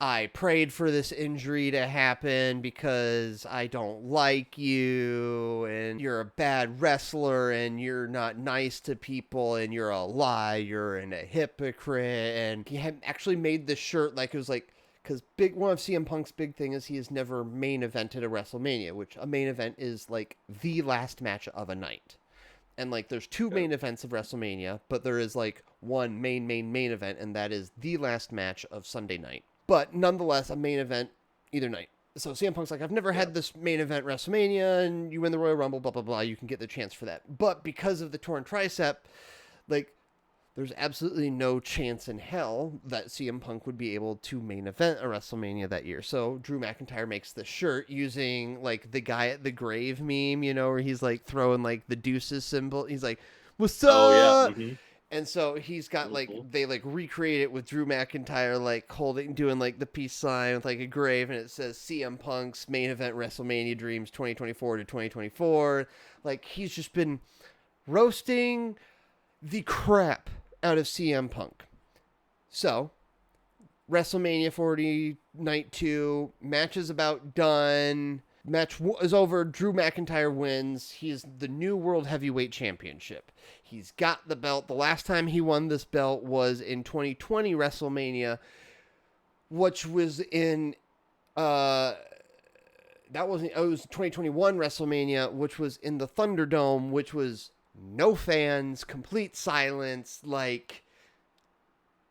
I prayed for this injury to happen because I don't like you, and you're a bad wrestler, and you're not nice to people, and you're a liar and a hypocrite. And he had actually made this shirt like it was like, because one of CM Punk's big thing is he has never main evented a WrestleMania, which a main event is like the last match of a night. And like there's two main events of WrestleMania, but there is like one main event, and that is the last match of Sunday night. But nonetheless, a main event either night. So CM Punk's like, I've never had this main event WrestleMania, and you win the Royal Rumble, blah, blah, blah. You can get the chance for that. But because of the torn tricep, like, there's absolutely no chance in hell that CM Punk would be able to main event a WrestleMania that year. So Drew McIntyre makes the shirt using, like, the guy at the grave meme, you know, where he's, like, throwing, like, the deuces symbol. He's like, what's up? Oh, yeah. Mm-hmm. And so he's got, like, they, like, recreate it with Drew McIntyre, like, doing, like, the peace sign with, like, a grave, and it says CM Punk's main event WrestleMania Dreams 2024 to 2024. Like, he's just been roasting the crap out of CM Punk. So, WrestleMania 40, Night 2, match is about done. Match is over. Drew McIntyre wins. He is the new World Heavyweight Championship. He's got the belt. The last time he won this belt was in 2020 WrestleMania, which was in it was 2021 WrestleMania, which was in the Thunderdome, which was no fans, complete silence, like,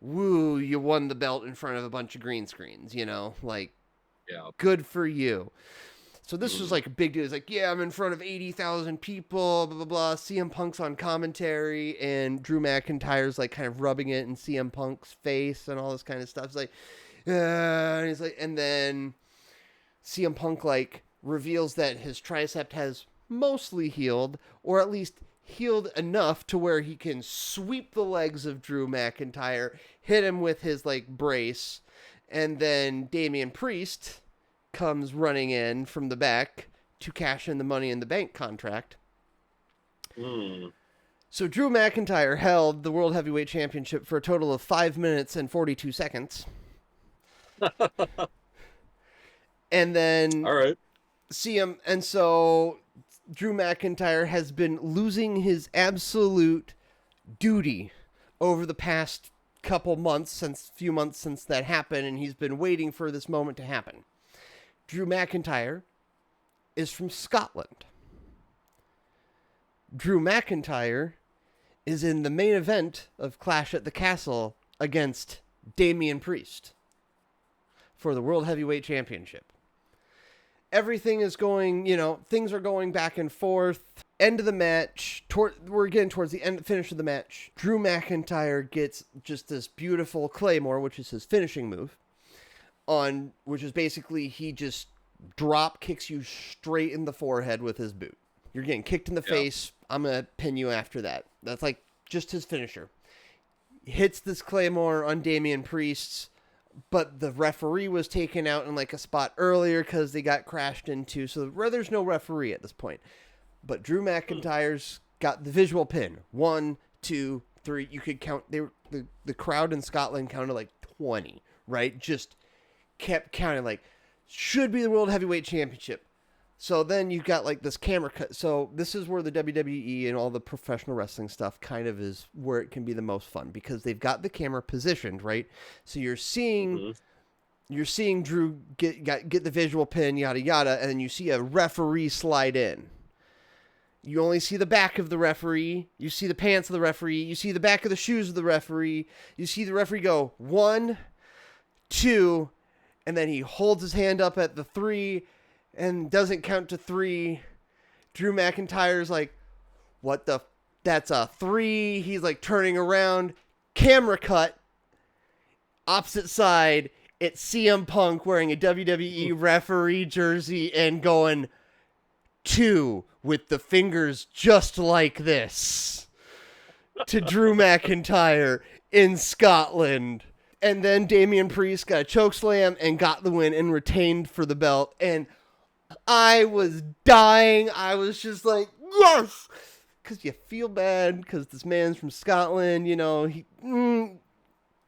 woo, you won the belt in front of a bunch of green screens, you know, like, yeah, good for you. So this was like a big deal. It's like, yeah, I'm in front of 80,000 people, blah, blah, blah. CM Punk's on commentary, and Drew McIntyre's like kind of rubbing it in CM Punk's face and all this kind of stuff. It's like, and he's like, and then CM Punk like reveals that his tricep has mostly healed, or at least healed enough to where he can sweep the legs of Drew McIntyre, hit him with his like brace, and then Damian Priest comes running in from the back to cash in the Money in the Bank contract. So Drew McIntyre held the World Heavyweight Championship for a total of 5 minutes and 42 seconds. And then all right, and so Drew McIntyre has been losing his absolute duty over the past few months since that happened, and he's been waiting for this moment to happen. Drew McIntyre is from Scotland. Drew McIntyre is in the main event of Clash at the Castle against Damian Priest for the World Heavyweight Championship. Everything is going, things are going back and forth. End of the match. We're getting towards the finish of the match. Drew McIntyre gets just this beautiful Claymore, which is his finishing move, which is basically he just drop kicks you straight in the forehead with his boot. You're getting kicked in the face. I'm going to pin you after that. That's like just his finisher. Hits this Claymore on Damian Priest, but the referee was taken out in like a spot earlier because they got crashed into. So there's no referee at this point. But Drew McIntyre's got the visual pin. 1, 2, 3. You could count. The crowd in Scotland counted like 20, right? Just kept counting like, should be the World Heavyweight Championship. So then you've got like this camera cut. So this is where the WWE and all the professional wrestling stuff kind of is where it can be the most fun, because they've got the camera positioned, right? So you're seeing You're seeing Drew get the visual pin, yada yada, and then you see a referee slide in. You only see the back of the referee. You see the pants of the referee. You see the back of the shoes of the referee. You see the referee go 1, 2, and then he holds his hand up at the 3 and doesn't count to 3. Drew McIntyre's like, what the? That's a 3. He's like turning around. Camera cut. Opposite side. It's CM Punk wearing a WWE referee jersey and going 2 with the fingers just like this to Drew McIntyre in Scotland. And then Damian Priest got a chokeslam and got the win and retained for the belt. And I was dying. I was just like, yes! Because you feel bad because this man's from Scotland, you know.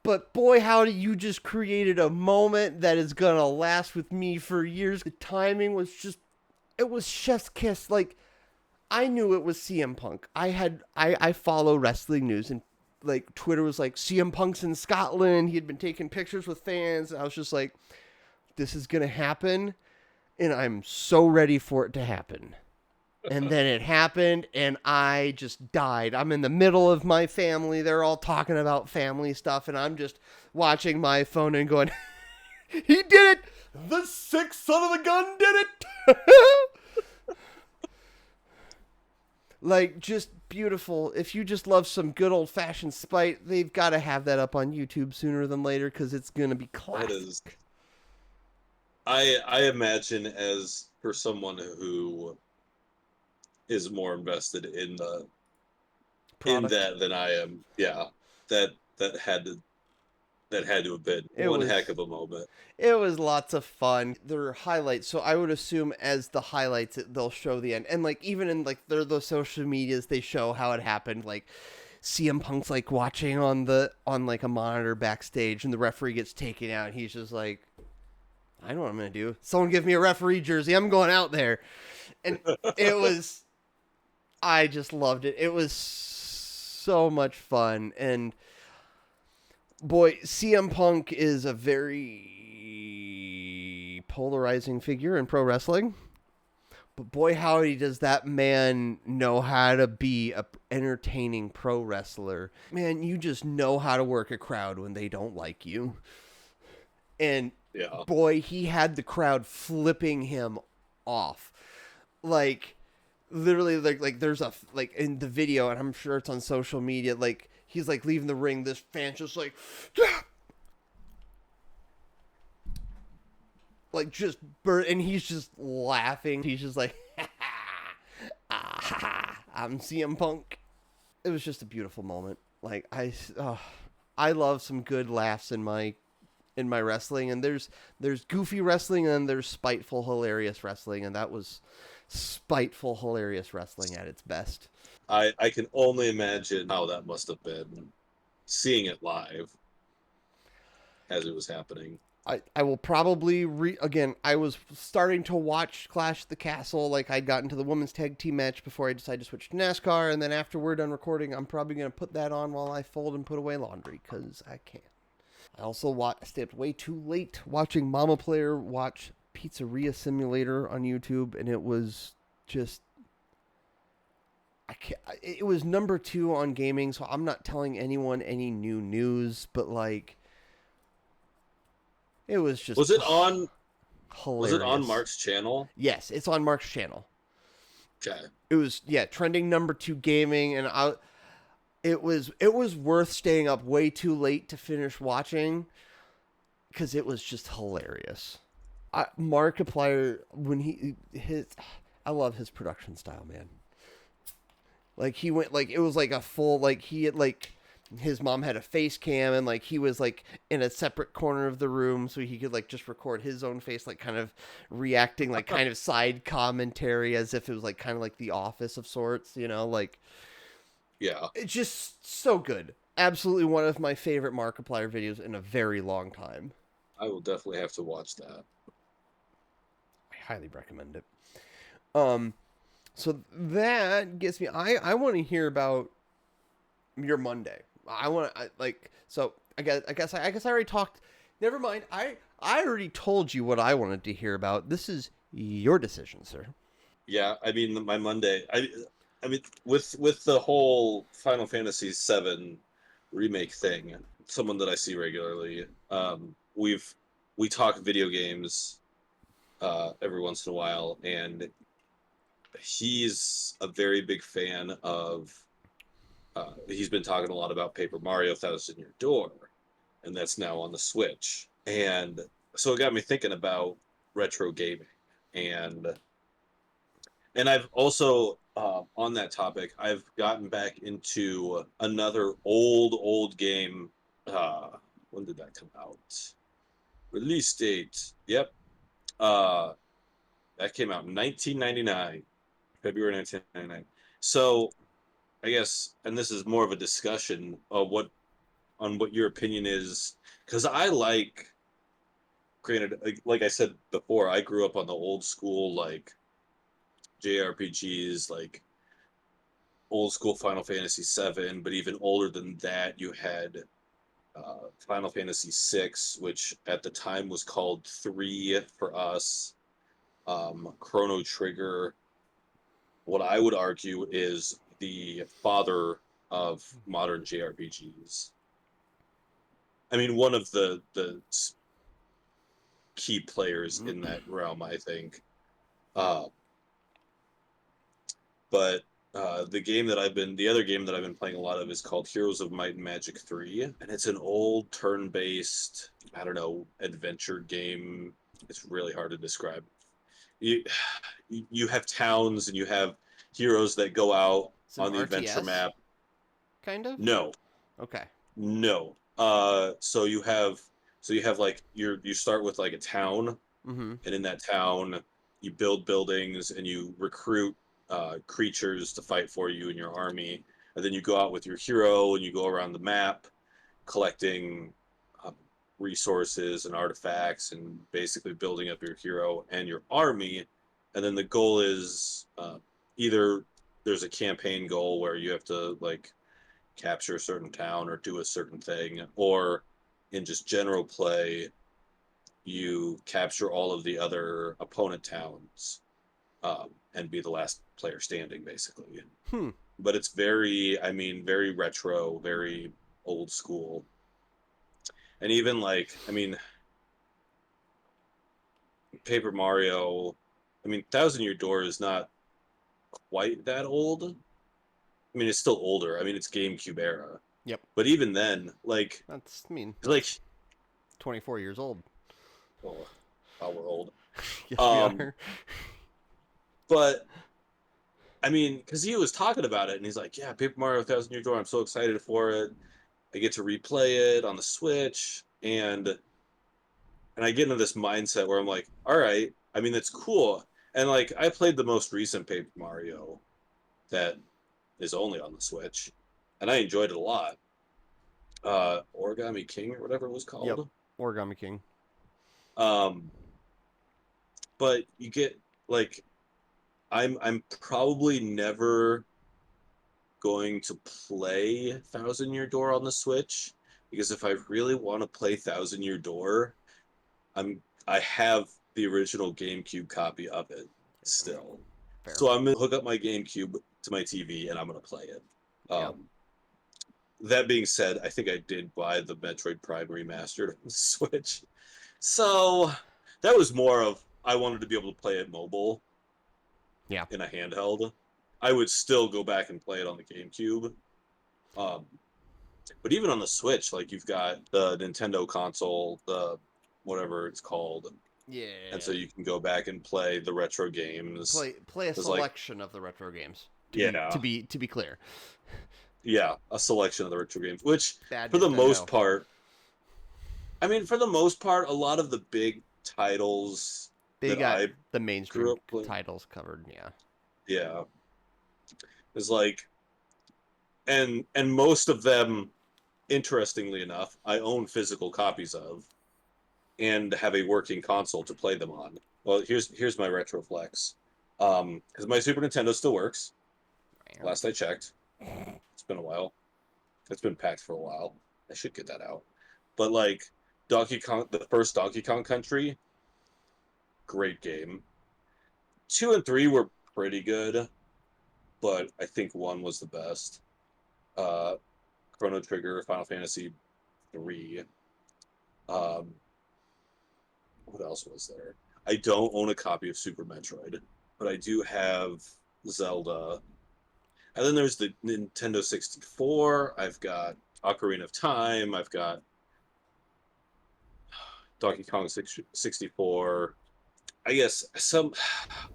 But boy, howdy, you just created a moment that is going to last with me for years. The timing was just, it was chef's kiss. Like, I knew it was CM Punk. I follow wrestling news, and like Twitter was like, CM Punk's in Scotland. He had been taking pictures with fans. I was just like, this is going to happen, and I'm so ready for it to happen. And then it happened, and I just died. I'm in the middle of my family. They're all talking about family stuff, and I'm just watching my phone and going, he did it! The sick son of a gun did it! Like, just beautiful. If you just love some good old-fashioned spite, they've got to have that up on YouTube sooner than later, because it's going to be classic. That is. I imagine, as for someone who is more invested in the product. In that than I am. Yeah, that had to have been one heck of a moment. It was lots of fun. There are highlights, so I would assume as the highlights they'll show the end, and like even in like the social medias they show how it happened. Like CM Punk's like watching on like a monitor backstage, and the referee gets taken out, and he's just like, I know what I'm gonna do. Someone give me a referee jersey. I'm going out there, and it was. I just loved it. It was so much fun. And boy, CM Punk is a very polarizing figure in pro wrestling. But boy, howdy, does that man know how to be an entertaining pro wrestler. Man, you just know how to work a crowd when they don't like you. And boy, he had the crowd flipping him off. Like, literally, like there's a, like in the video, and I'm sure it's on social media, like he's like leaving the ring, this fan's just like, like just burn, and he's just laughing. He's just like, I'm CM Punk. It was just a beautiful moment. Like I love some good laughs in my wrestling, and there's goofy wrestling and there's spiteful, hilarious wrestling, and that was spiteful, hilarious wrestling at its best. I can only imagine how that must have been, seeing it live as it was happening. I will probably again, I was starting to watch Clash at the Castle. Like, I'd gotten to the women's tag team match before I decided to switch to NASCAR, and then after we're done recording, I'm probably going to put that on while I fold and put away laundry, because I can't. I also stayed up way too late watching Mama Player watch Pizzeria Simulator on YouTube, and it was just, it was number 2 on gaming, so I'm not telling anyone any new news, but like, it was just hilarious. Was it on Mark's channel? Yes, it's on Mark's channel. Okay. It was, trending number 2 gaming, and it was worth staying up way too late to finish watching, because it was just hilarious. Markiplier, when I love his production style, man. Like, he went, like, it was like a full, like, he had, like, his mom had a face cam, and like he was like in a separate corner of the room so he could like just record his own face, like kind of reacting, like kind of side commentary, as if it was like kind of like The Office of sorts, you know, like, yeah, it's just so good. Absolutely one of my favorite Markiplier videos in a very long time. I will definitely have to watch that. I highly recommend it. So that gets me, I want to hear about your Monday. I guess I already talked. Never mind. I I already told you what I wanted to hear about. This is your decision, sir. Yeah, I mean my Monday. I mean with the whole Final Fantasy VII remake thing. Someone that I see regularly. We talk video games every once in a while, and he's a very big fan of. He's been talking a lot about Paper Mario Thousand Year Door, and that's now on the Switch. And so it got me thinking about retro gaming, and I've also on that topic, I've gotten back into another old game. When did that come out? Release date. Yep. Uh, that came out in 1999, February 1999. So I guess, and this is more of a discussion of what your opinion is, because I like. Granted, like I said before, I grew up on the old school like JRPGs, like old school Final Fantasy VII, but even older than that, you had Final Fantasy VI, which at the time was called 3 for us. Chrono Trigger, what I would argue is the father of modern JRPGs. I mean, one of the key players in that realm, I think. Uh, but the other game that I've been playing a lot of is called Heroes of Might and Magic 3, and it's an old turn-based, I don't know, adventure game. It's really hard to describe. You you have towns and you have heroes that go out It's an on the adventure RTS, map. kind of. No, Okay. no. So you have like you start with like a town, Mm-hmm. and in that town you build buildings and you recruit creatures to fight for you in your army, and then you go out with your hero and you go around the map collecting um, resources and artifacts and basically building up your hero and your army. And then the goal is either there's a campaign goal where you have to like capture a certain town or do a certain thing, or in just general play you capture all of the other opponent towns and be the last player standing, basically. Hmm. But it's very, I mean, very retro, very old school, and even like, I mean, Paper Mario. I mean, Thousand Year Door is not quite that old. I mean, it's still older. I mean, it's GameCube era. Yep. But even then, That's. I mean, like, that's 24 years old. oh, wow, we're old. Yes, we Um, are. but I mean, because he was talking about it, and he's like, "Yeah, Paper Mario Thousand Year Door. I'm so excited for it. I get to replay it on the Switch, and I get into this mindset where I'm like, all right, I mean, that's cool. And like, I played the most recent Paper Mario that is only on the Switch, and I enjoyed it a lot. Origami King or whatever it was Yep. called. Origami King. Um, but you get like, I'm probably never going to play Thousand Year Door on the Switch because if I really want to play Thousand Year Door, I have the original GameCube copy of it still. Fair. So I'm gonna hook up my GameCube to my TV and I'm gonna play it. Yep. That being said, I think I did buy the Metroid Prime remastered on the Switch. So that was more of I wanted to be able to play it mobile Yeah. in a handheld. I would still go back and play it on the GameCube. Um, but even on the Switch, like you've got the Nintendo console, the whatever it's called, and so Yeah. you can go back and play the retro games. Play a There's like, selection of the retro games. yeah, To be clear, yeah, a selection of the retro games, which bad for the most Nintendo. part, I mean, for the most part, a lot of the big titles They that got I the grew mainstream up playing, titles covered. Yeah. yeah, is like, and most of them, interestingly enough, I own physical copies of and have a working console to play them on. Well, here's my retro flex, because my Super Nintendo still works. Last I checked, it's been a while. It's been packed for a while. I should get that out. But like, Donkey Kong, the first Donkey Kong Country, great game. 2 and 3 were pretty good, but I think one was the best. Uh, Chrono Trigger, Final Fantasy 3. Um, what else was there? I don't own a copy of Super Metroid, but I do have Zelda. And then there's the Nintendo 64. I've got Ocarina of Time. I've got Donkey Kong 64. I guess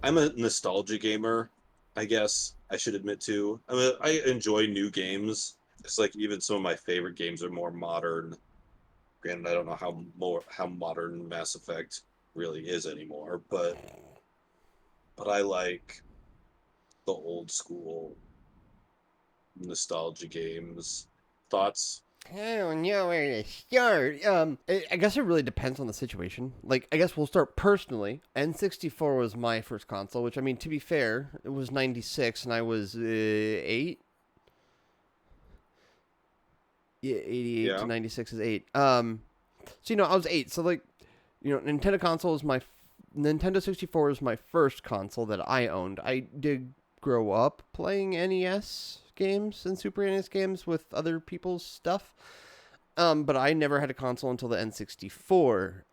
I'm a nostalgia gamer. I guess I should admit to. I enjoy new games. It's like even some of my favorite games are more modern. Granted, I don't know how modern Mass Effect really is anymore, but I like the old school nostalgia games. Thoughts? I don't know where to start. I guess it really depends on the situation. Like, I guess we'll start personally. N64 was my first console, which, I mean, to be fair, it was 96 and I was 8. Yeah, 88 to Yeah. 96 is 8. So, I was 8. So, like, Nintendo console is Nintendo 64 is my first console that I owned. I did grow up playing NES games and Super NES games with other people's stuff. But I never had a console until the N64.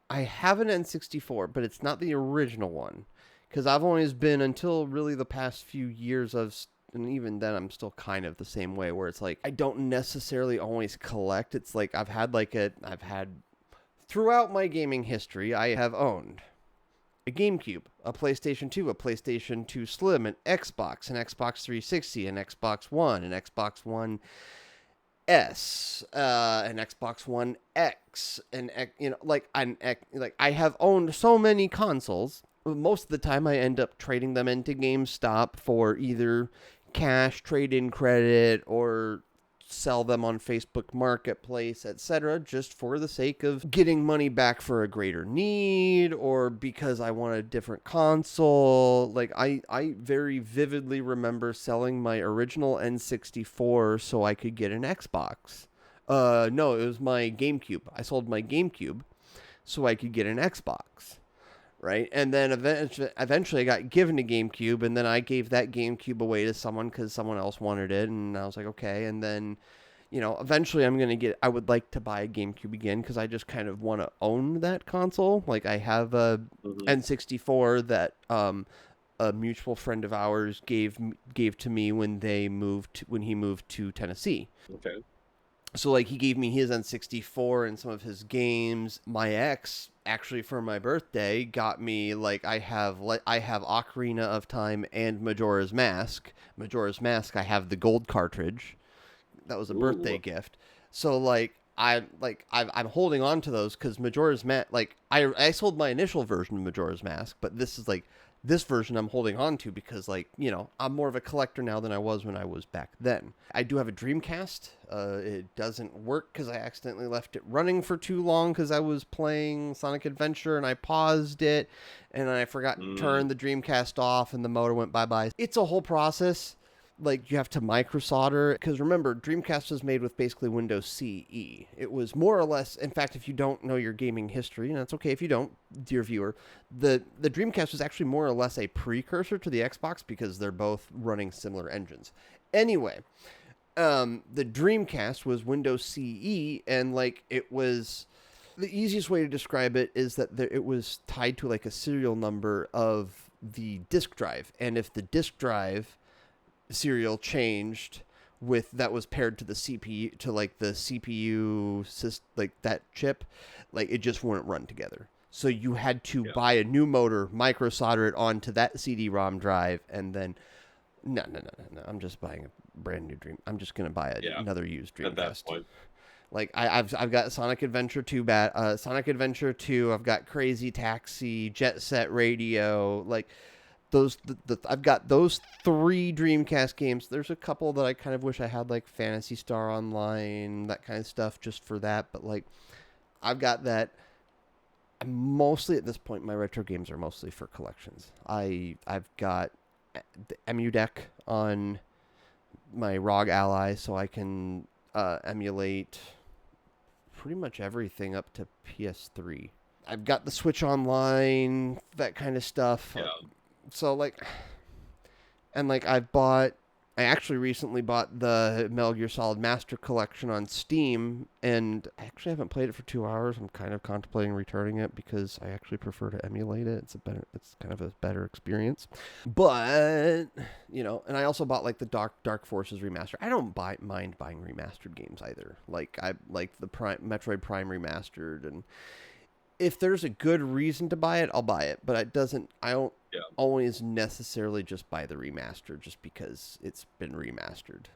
I have an N64, but it's not the original one. Because I've always been, until really the past few years, and even then I'm still kind of the same way, where it's like, I don't necessarily always collect. It's like, throughout my gaming history, I have owned a GameCube, a PlayStation 2, a PlayStation 2 Slim, an Xbox 360, an Xbox One, an Xbox One S, an Xbox One X, like I have owned so many consoles. Most of the time, I end up trading them into GameStop for either cash, trade-in credit, or sell them on Facebook Marketplace, etc., just for the sake of getting money back for a greater need or because I want a different console. Like, I very vividly remember selling my original N64 so I could get an Xbox. No, it was my GameCube. I sold my GameCube so I could get an Xbox, right? And then eventually I got given a GameCube, and then I gave that GameCube away to someone because someone else wanted it, and I was like, okay. And then, eventually I would like to buy a GameCube again because I just kind of want to own that console. Like, I have a Hmm. N64 that a mutual friend of ours gave to me when he moved to Tennessee. Okay. So, like, he gave me his N64 and some of his games. My ex, actually, for my birthday, got me, like, I have Ocarina of Time and Majora's Mask. Majora's Mask, I have the gold cartridge. That was a birthday Ooh. gift. So, I'm holding on to those because Majora's Mask, like, I sold my initial version of Majora's Mask, but this version I'm holding on to because, like, I'm more of a collector now than I was when I was back then. I do have a Dreamcast. It doesn't work because I accidentally left it running for too long because I was playing Sonic Adventure and I paused it and I forgot to Mm. turn the Dreamcast off and the motor went bye-bye. It's a whole process. Like, you have to micro solder because, remember, Dreamcast was made with basically Windows CE. It was more or less, in fact, if you don't know your gaming history, and that's okay if you don't, dear viewer, the Dreamcast was actually more or less a precursor to the Xbox because they're both running similar engines. Anyway, the Dreamcast was Windows CE, and, like, it was, the easiest way to describe it is that it was tied to, like, a serial number of the disk drive, and if the disk drive serial changed with that was paired to the CPU, to like the CPU like that chip, like, it just wouldn't run together. So you had to Yeah. buy a new motor, micro solder it onto that CD-ROM drive, and then no. I'm just buying a brand new I'm just gonna buy Yeah. another used At that Dreamcast. point. Like, I've got Sonic Adventure 2 Sonic Adventure 2. I've got Crazy Taxi, Jet Set Radio, like I've got those 3 Dreamcast games. There's a couple that I kind of wish I had, like Fantasy Star Online, that kind of stuff, just for that. But, like, I've got that. Mostly at this point, my retro games are mostly for collections. I've got the EMU deck on my ROG Ally, so I can emulate pretty much everything up to PS3. I've got the Switch Online, that kind of stuff. Yeah. So like, and like I actually recently bought the Metal Gear Solid Master Collection on Steam, and I actually haven't played it for 2 hours. I'm kind of contemplating returning it because I actually prefer to emulate it. It's kind of a better experience. But and I also bought like the Dark Forces remaster. I don't mind buying remastered games either. Like I like the Metroid Prime remastered, and if there's a good reason to buy it, I'll buy it. But it doesn't. I don't Yeah. always necessarily just buy the remaster just because it's been remastered,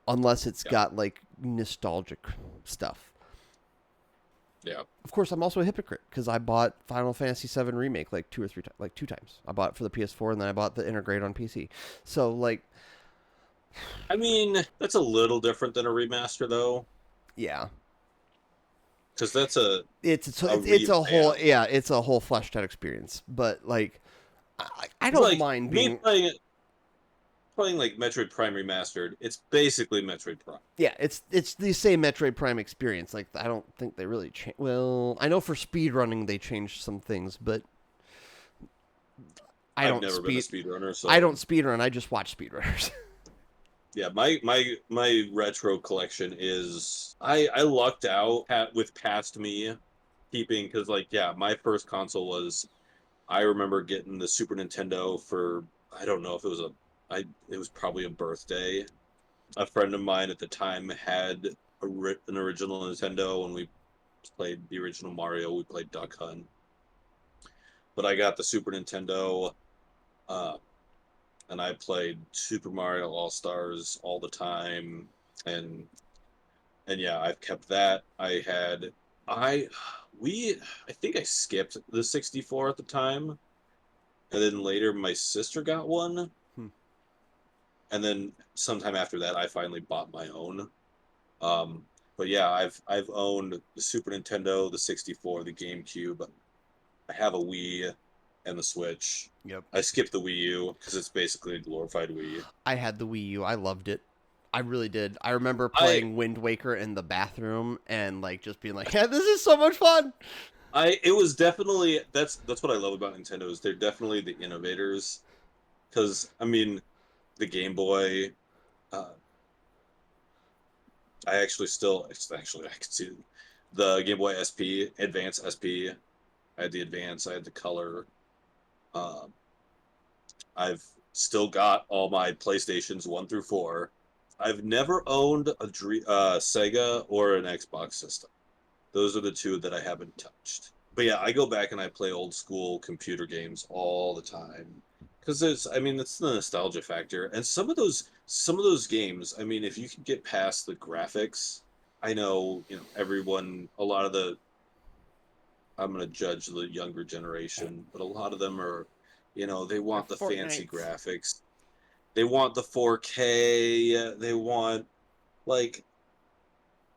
unless it's Yeah. got like nostalgic stuff. Yeah. Of course, I'm also a hypocrite because I bought Final Fantasy VII Remake like two or three times, like two times. I bought it for the PS4 and then I bought the Integrate on PC. So like, I mean, that's a little different than a remaster, though, yeah, because that's a it's a whole revamp. it's a whole fleshed out experience. But like, I It's don't like mind me being playing like Metroid Prime remastered. It's basically Metroid Prime. yeah, it's the same Metroid Prime experience. Like I don't think they really change. Well, I know for speed running they changed some things, but I I've don't never been a speed. speedrunner, I so don't speed run. I just watch speedrunners. yeah, my retro collection is I lucked out with past me keeping because like yeah, my first console was I remember getting the Super Nintendo for I don't know if it was it was probably a birthday. A friend of mine at the time had an original Nintendo, and we played the original Mario. We played Duck Hunt, but I got the Super Nintendo, uh, and I played Super Mario All Stars all the time, and and yeah, I've kept that. I we I think I skipped the 64 at the time, and then later my sister got one, Hmm. and then sometime after that I finally bought my own. Um, but yeah, I've owned the Super Nintendo, the 64, the GameCube. I have a Wii and the Switch. Yep. I skipped the Wii U because it's basically a glorified Wii. I had the Wii U. I loved it. I really did. I remember I playing Wind Waker in the bathroom and like just being like, "Yeah, this is so much fun." it was definitely that's what I love about Nintendo is they're definitely the innovators. Because I mean, the Game Boy, uh, I actually still it's actually I can see the Game Boy SP, Advance SP. I had the Advance, I had the Color. Um, I've still got all my PlayStations 1 through 4. I've never owned a Sega or an Xbox system. Those are the two that I haven't touched. But yeah, I go back and I play old school computer games all the time because I mean, it's the nostalgia factor. And some of those games, I mean, if you can get past the graphics, I know, everyone, a lot of I'm going to judge the younger generation, but a lot of them are, they They're want the fancy Fortnites. graphics. They want the 4K. They want like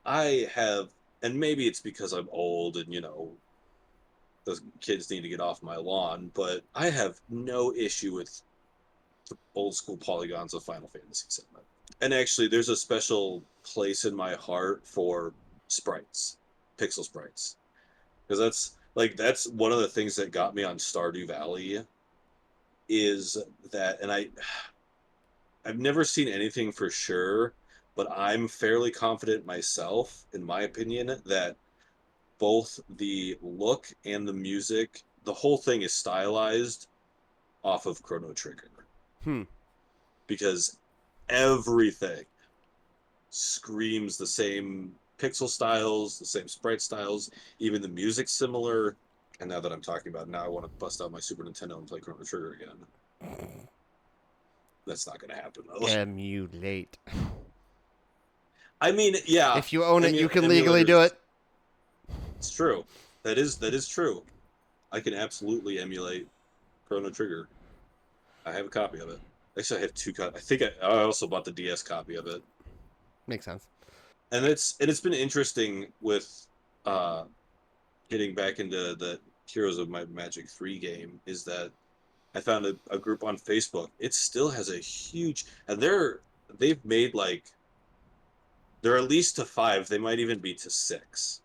I have, and maybe it's because I'm old and those kids need to get off my lawn, but I have no issue with the old school polygons of Final Fantasy VII. And actually, there's a special place in my heart for sprites, pixel sprites, because that's one of the things that got me on Stardew Valley is that, and I've never seen anything for sure, but I'm fairly confident myself, in my opinion, that both the look and the music, the whole thing is stylized off of Chrono Trigger Hmm. because everything screams the same pixel styles, the same sprite styles, even the music's similar. And now that I'm talking about it, now I want to bust out my Super Nintendo and play Chrono Trigger again. That's not going to happen though. Emulate. I mean, yeah, If you own it, you can legally do emulators. it. It's true. That is true. I can absolutely emulate Chrono Trigger. I have a copy of it. Actually, I have two copies. I think I also bought the DS copy of it, Makes sense. and it's been interesting with uh, getting back into the Heroes of Might and Magic 3 game. Is that I found a group on Facebook. It still has a huge, and they've made like They're at least to 5. They might even be to 6.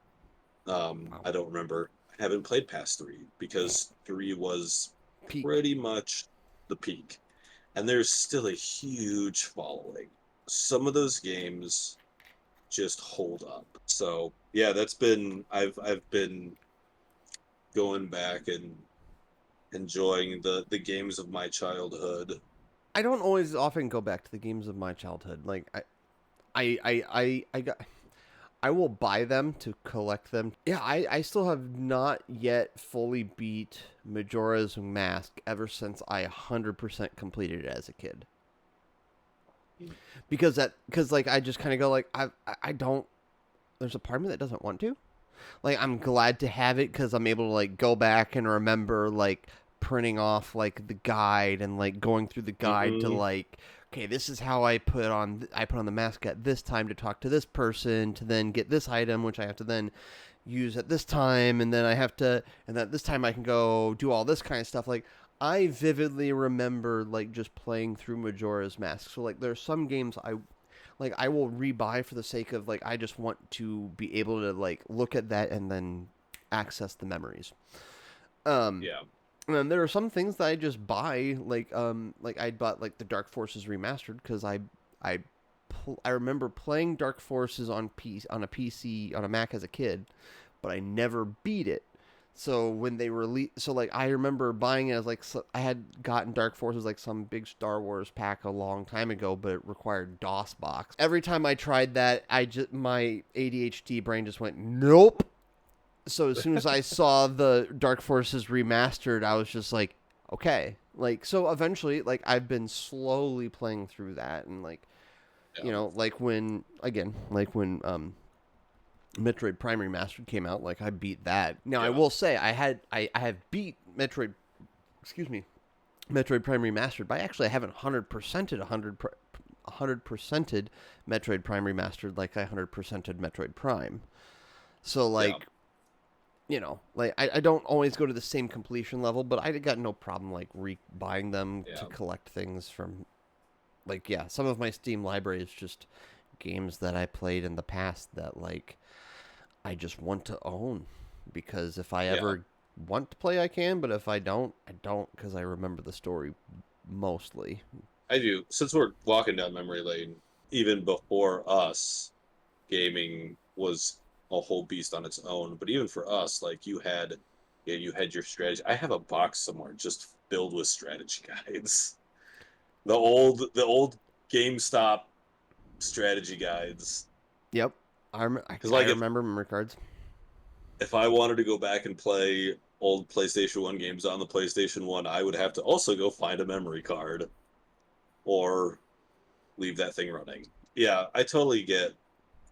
Wow. I don't remember. I haven't played past 3 because 3 was Peak. pretty much the peak. And there's still a huge following. Some of those games just hold up. So yeah, I've been going back and enjoying the games of my childhood. I don't always often go back to the games of my childhood. Like I got I will buy them to collect them. Yeah, I still have not yet fully beat Majora's Mask ever since I 100% completed it as a kid. Because like I just kind of go like I don't there's a part of me that doesn't want to. Like I'm glad to have it cuz I'm able to like go back and remember like printing off like the guide and like going through the guide to Mm-hmm. like okay, this is how I put on the mask at this time to talk to this person to then get this item which I have to then use at this time and then I have to and then this time I can go do all this kind of stuff like I vividly remember like just playing through Majora's Mask. So like there's some games I will rebuy for the sake of like I just want to be able to like look at that and then access the memories. Um Yeah. and there are some things that I just buy like I bought like the Dark Forces remastered cuz I I remember playing Dark Forces on a PC on a Mac as a kid, but I never beat it. So when they released, so like I remember buying it as like I had gotten Dark Forces like some big Star Wars pack a long time ago, but it required DOS box. Every time I tried that, I just my ADHD brain just went nope. So as soon as I saw the Dark Forces remastered, I was just like okay. Like so eventually like I've been slowly playing through that and like Yeah. like when again like when Metroid Prime Remastered came out, like I beat that. Now I Yeah. will say I have beat Metroid, excuse me, Metroid Prime Remastered, but I actually haven't 100%ed 100%ed Metroid Prime Remastered like I 100%ed Metroid Prime. So Yeah. like like I don't always go to the same completion level, but I got no problem like buying them to Yeah. collect things from like yeah, some of my Steam library is just games that I played in the past that like I just want to own because if I Yeah. ever want to play, I can. But if I don't, I don't because I remember the story mostly. I do. Since we're walking down memory lane, even before us, gaming was a whole beast on its own. But even for us, like you had your strategy. I have a box somewhere just filled with strategy guides. The old GameStop strategy guides. Yep, Because I like remember memory cards. if I wanted to go back and play old PlayStation 1 games on the PlayStation 1, I would have to also go find a memory card or leave that thing running. Yeah, I totally get,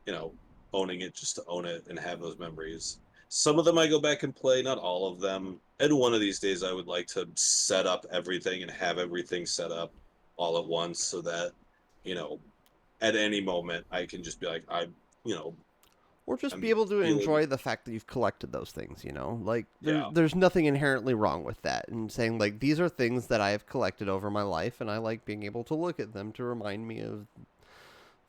you know, owning it just to own it and have those memories. Some of them I go back and play, not all of them. And one of these days I would like to set up everything and have everything set up all at once so that, you know, at any moment I can just be like, you know, Or just be I'm able to feeling, enjoy the fact that you've collected those things, Like yeah, there's nothing inherently wrong with that and saying like these are things that I have collected over my life and I like being able to look at them to remind me of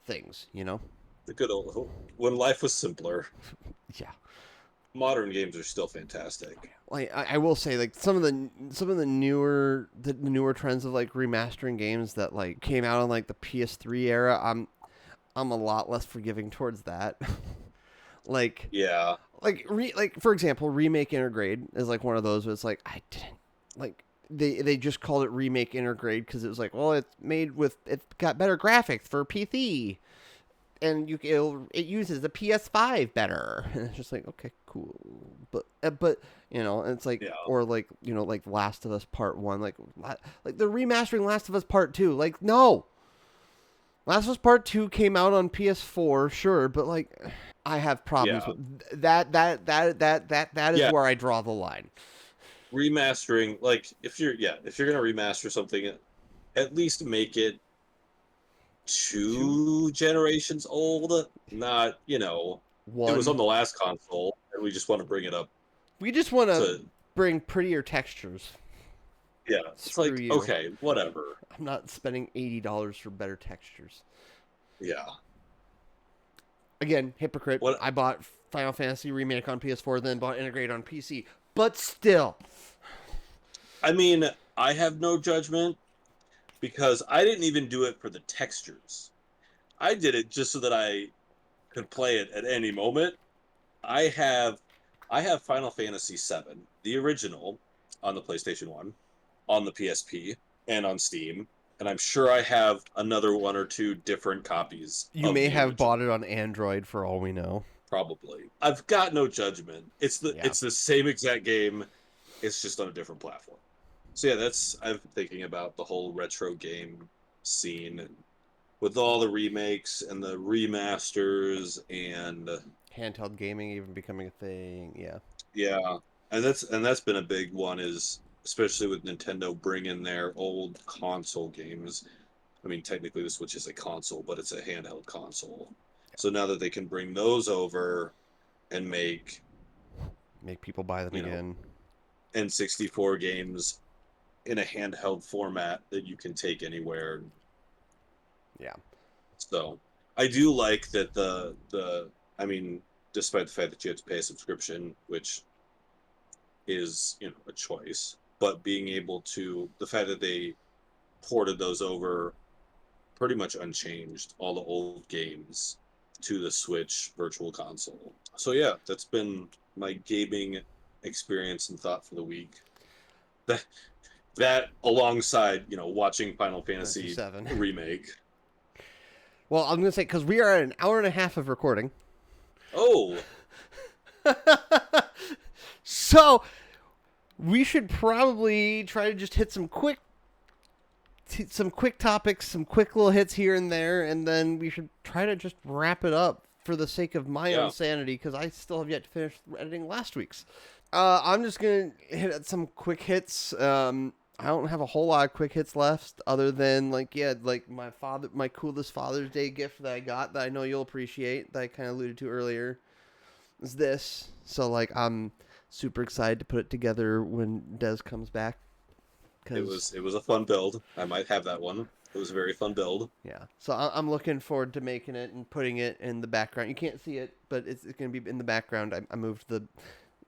things. the good old, when life was simpler. Yeah. Modern games are still fantastic. Like I will say like some of the newer trends of like remastering games that like came out on like the PS3 era I'm a lot less forgiving towards that. like Yeah, like for example remake intergrade is like one of those where it's like I didn't like they just called it remake intergrade because it was like well it's got better graphics for PC and it uses the PS5 better. And it's just like okay, cool, but it's like yeah, or like like Last of Us Part One, like they're remastering Last of Us Part Two. Like no, Last of Us Part Two came out on PS4, sure, but like I have problems yeah, with that is yeah. where I draw the line. Remastering, like if you're gonna remaster something, at least make it Two, 2 generations old. Not, it was on one. the last console, and we just want to bring it up We just want to to, bring prettier textures. yeah. It's Screw like you. okay, whatever. I'm not spending $80 for better textures. Yeah, Again, hypocrite. What I bought Final Fantasy Remake on PS4, then bought Integrate on PC. But still. I mean, I have no judgment because I didn't even do it for the textures. I did it just so that I could play it at any moment. I have I have Final Fantasy VII, the original, on the PlayStation 1, on the PSP, and on Steam, and I'm sure I have another one or two different copies You of may the have bought original. it on Android for all we know. Probably. I've got no judgment. Yeah. It's the same exact game. It's just on a different platform. So yeah, that's I've been thinking about the whole retro game scene and with all the remakes and the remasters and Handheld gaming even becoming a thing. Yeah. yeah, and that's been a big one is especially with Nintendo bringing their old console games. I mean, technically the Switch is a console, but it's a handheld console. So now that they can bring those over and make, Make people buy them you know, again. N64 games in a handheld format that you can take anywhere. Yeah. So I do like that I mean, despite the fact that you have to pay a subscription, which is, you know, a choice, but being able to the fact that they ported those over pretty much unchanged, all the old games to the Switch Virtual Console. So yeah, that's been my gaming experience and thought for the week. That that alongside, you know, watching Final Fantasy Fantasy 7. remake. Well, I'm going to say, because we are at an hour and a half of recording. Oh, So, we should probably try to just hit some quick topics, some quick little hits here and there, and then we should try to just wrap it up for the sake of my own yeah. sanity, because I still have yet to finish editing last week's. I'm just gonna hit at some quick hits. I don't have a whole lot of quick hits left, other than like my coolest Father's Day gift that I got that I know you'll appreciate, that I kind of alluded to earlier, is this. So like I'm super excited to put it together when Des comes back. It was a fun build. I might have that one. It was a very fun build. Yeah, so I'm looking forward to making it and putting it in the background. You can't see it, but it's going to be in the background. I moved the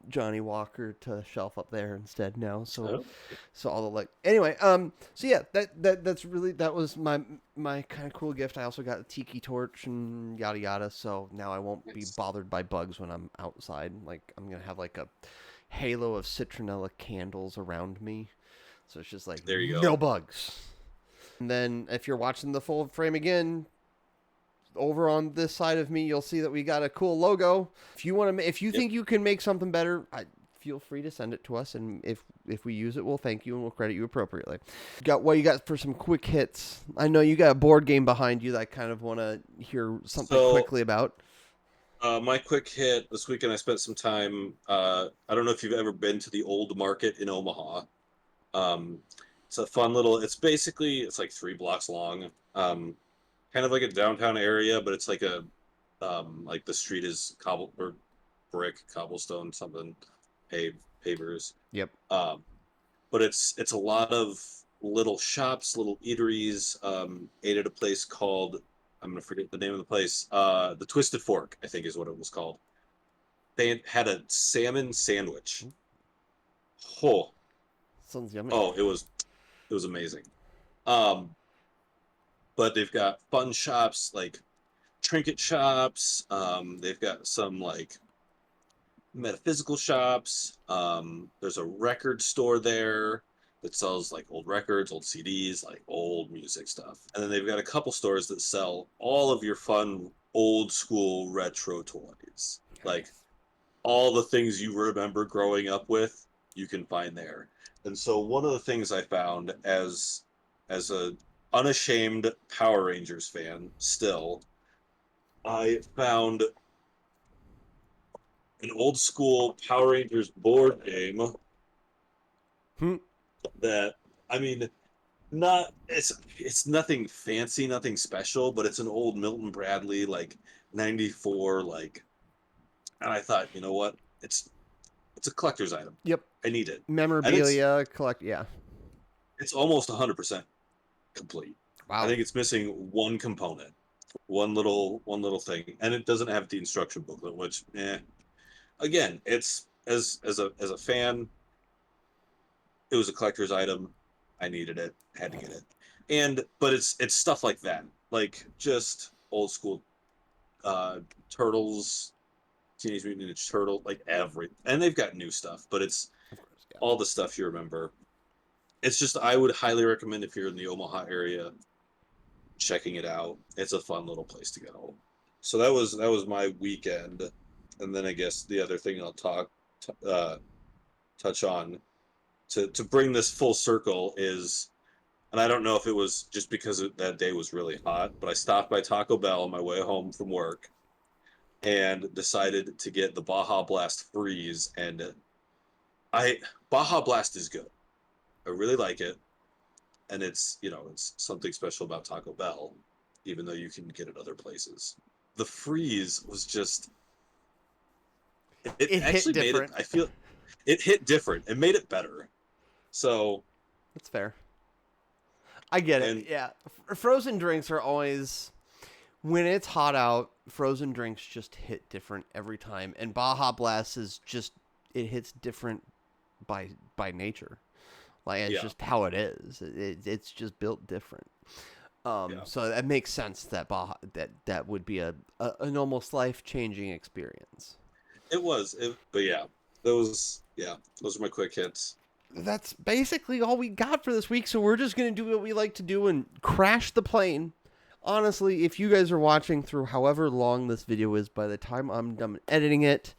Johnny Walker to shelf up there instead now. So, Oh, so all the like. Anyway, so yeah, that's really that was my kind of cool gift. I also got a tiki torch and yada yada. So now I won't be nice. bothered by bugs when I'm outside. Like I'm gonna have like a halo of citronella candles around me. So it's just like There you no go. bugs. And then if you're watching the full frame again, over on this side of me, you'll see that we got a cool logo. If you want to, if you Yep. think you can make something better, feel free to send it to us, and if we use it, we'll thank you and we'll credit you appropriately. Got what you got for some quick hits? I know you got a board game behind you that I kind of want to hear something So quickly about. my quick hit this weekend, I spent some time. I don't know if you've ever been to the Old Market in Omaha. Um, it's a fun little. It's basically it's like 3 blocks long. Kind of like a downtown area, but it's like the street is cobble or brick, cobblestone, something, pavers. Yep. But it's a lot of little shops, little eateries. Ate at a place called I'm gonna forget the name of the place. The Twisted Fork, I think, is what it was called. They had a salmon sandwich. Oh, Sounds yummy. oh, it was amazing. Um, but they've got fun shops like trinket shops. They've got some like metaphysical shops. There's a record store there that sells like old records, old CDs, like old music stuff. And then they've got a couple stores that sell all of your fun old school retro toys. Like Nice. all the things you remember growing up with, you can find there. And so one of the things I found as a unashamed Power Rangers fan still, I found an old school Power Rangers board game Hmm. that I mean not it's nothing fancy, nothing special, but it's an old Milton Bradley like 94 like and I thought, you know what? It's a collector's item. Yep. I need it. And Memorabilia collect. Yeah. it's almost 100% complete. I Wow. think it's missing one component. one little thing, and it doesn't have the instruction booklet, which, again, it's as a fan, it was a collector's item. I needed it, had to get it, but it's stuff like that, like just old school uh, turtles, Teenage Mutant Ninja Turtle, like and they've got new stuff, but it's Of course, yeah. all the stuff you remember. It's just I would highly recommend if you're in the Omaha area checking it out. It's a fun little place to go. So that was my weekend, and then I guess the other thing I'll uh, touch on to bring this full circle is, and I don't know if it was just because that day was really hot, but I stopped by Taco Bell on my way home from work and decided to get the Baja Blast freeze, and I Baja Blast is good. I really like it, and it's something special about Taco Bell, even though you can get it other places. The freeze was just it It hit actually made it. different. I feel it hit different. It made it better. So That's fair. I get it. and Yeah. Frozen drinks are always, when it's hot out, frozen drinks just hit different every time. And Baja Blast is just, it hits different by nature. Like, it's yeah, just how it is. It's just built different. yeah, So that makes sense that that would be an almost life-changing experience. it was. But yeah, those are my quick hits. That's basically all we got for this week. So we're just going to do what we like to do and crash the plane. Honestly, if you guys are watching through however long this video is by the time I'm done editing it,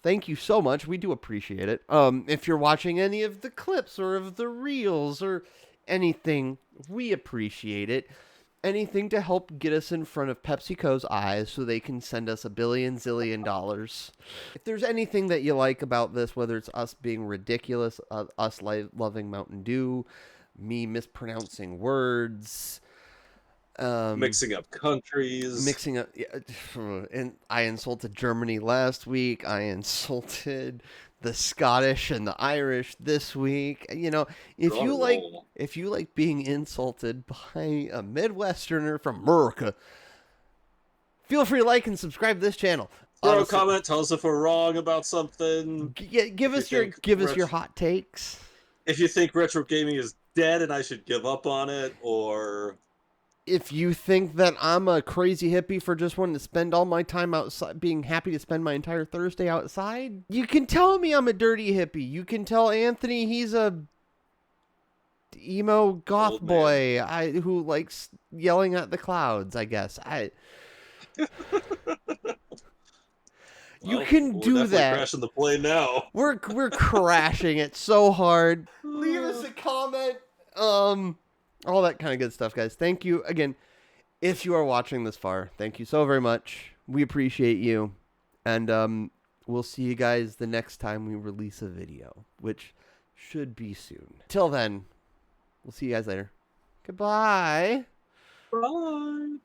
thank you so much. We do appreciate it. If you're watching any of the clips or of the reels or anything, we appreciate it. Anything to help get us in front of PepsiCo's eyes so they can send us $1 billion zillion dollars. If there's anything that you like about this, whether it's us being ridiculous, us loving Mountain Dew, me mispronouncing words, Mixing up countries. mixing up, yeah, and I insulted Germany last week. I insulted the Scottish and the Irish this week. If You're on a you like, roll. if you like being insulted by a Midwesterner from Merica, feel free to like and subscribe to this channel. Throw a Honestly, comment. Tell us if we're wrong about something. give If you us your think give us your hot takes. if you think retro gaming is dead and I should give up on it, or If you think that I'm a crazy hippie for just wanting to spend all my time outside, being happy to spend my entire Thursday outside, you can tell me I'm a dirty hippie. You can tell Anthony he's a emo goth old man. boy who likes yelling at the clouds, I guess. You Well, can we're do definitely that. crashing the plane now. We're crashing it so hard. Leave us a comment. All that kind of good stuff, guys. Thank you again. If you are watching this far, thank you so very much. We appreciate you. And we'll see you guys the next time we release a video, which should be soon. Till then, we'll see you guys later. Goodbye. Bye.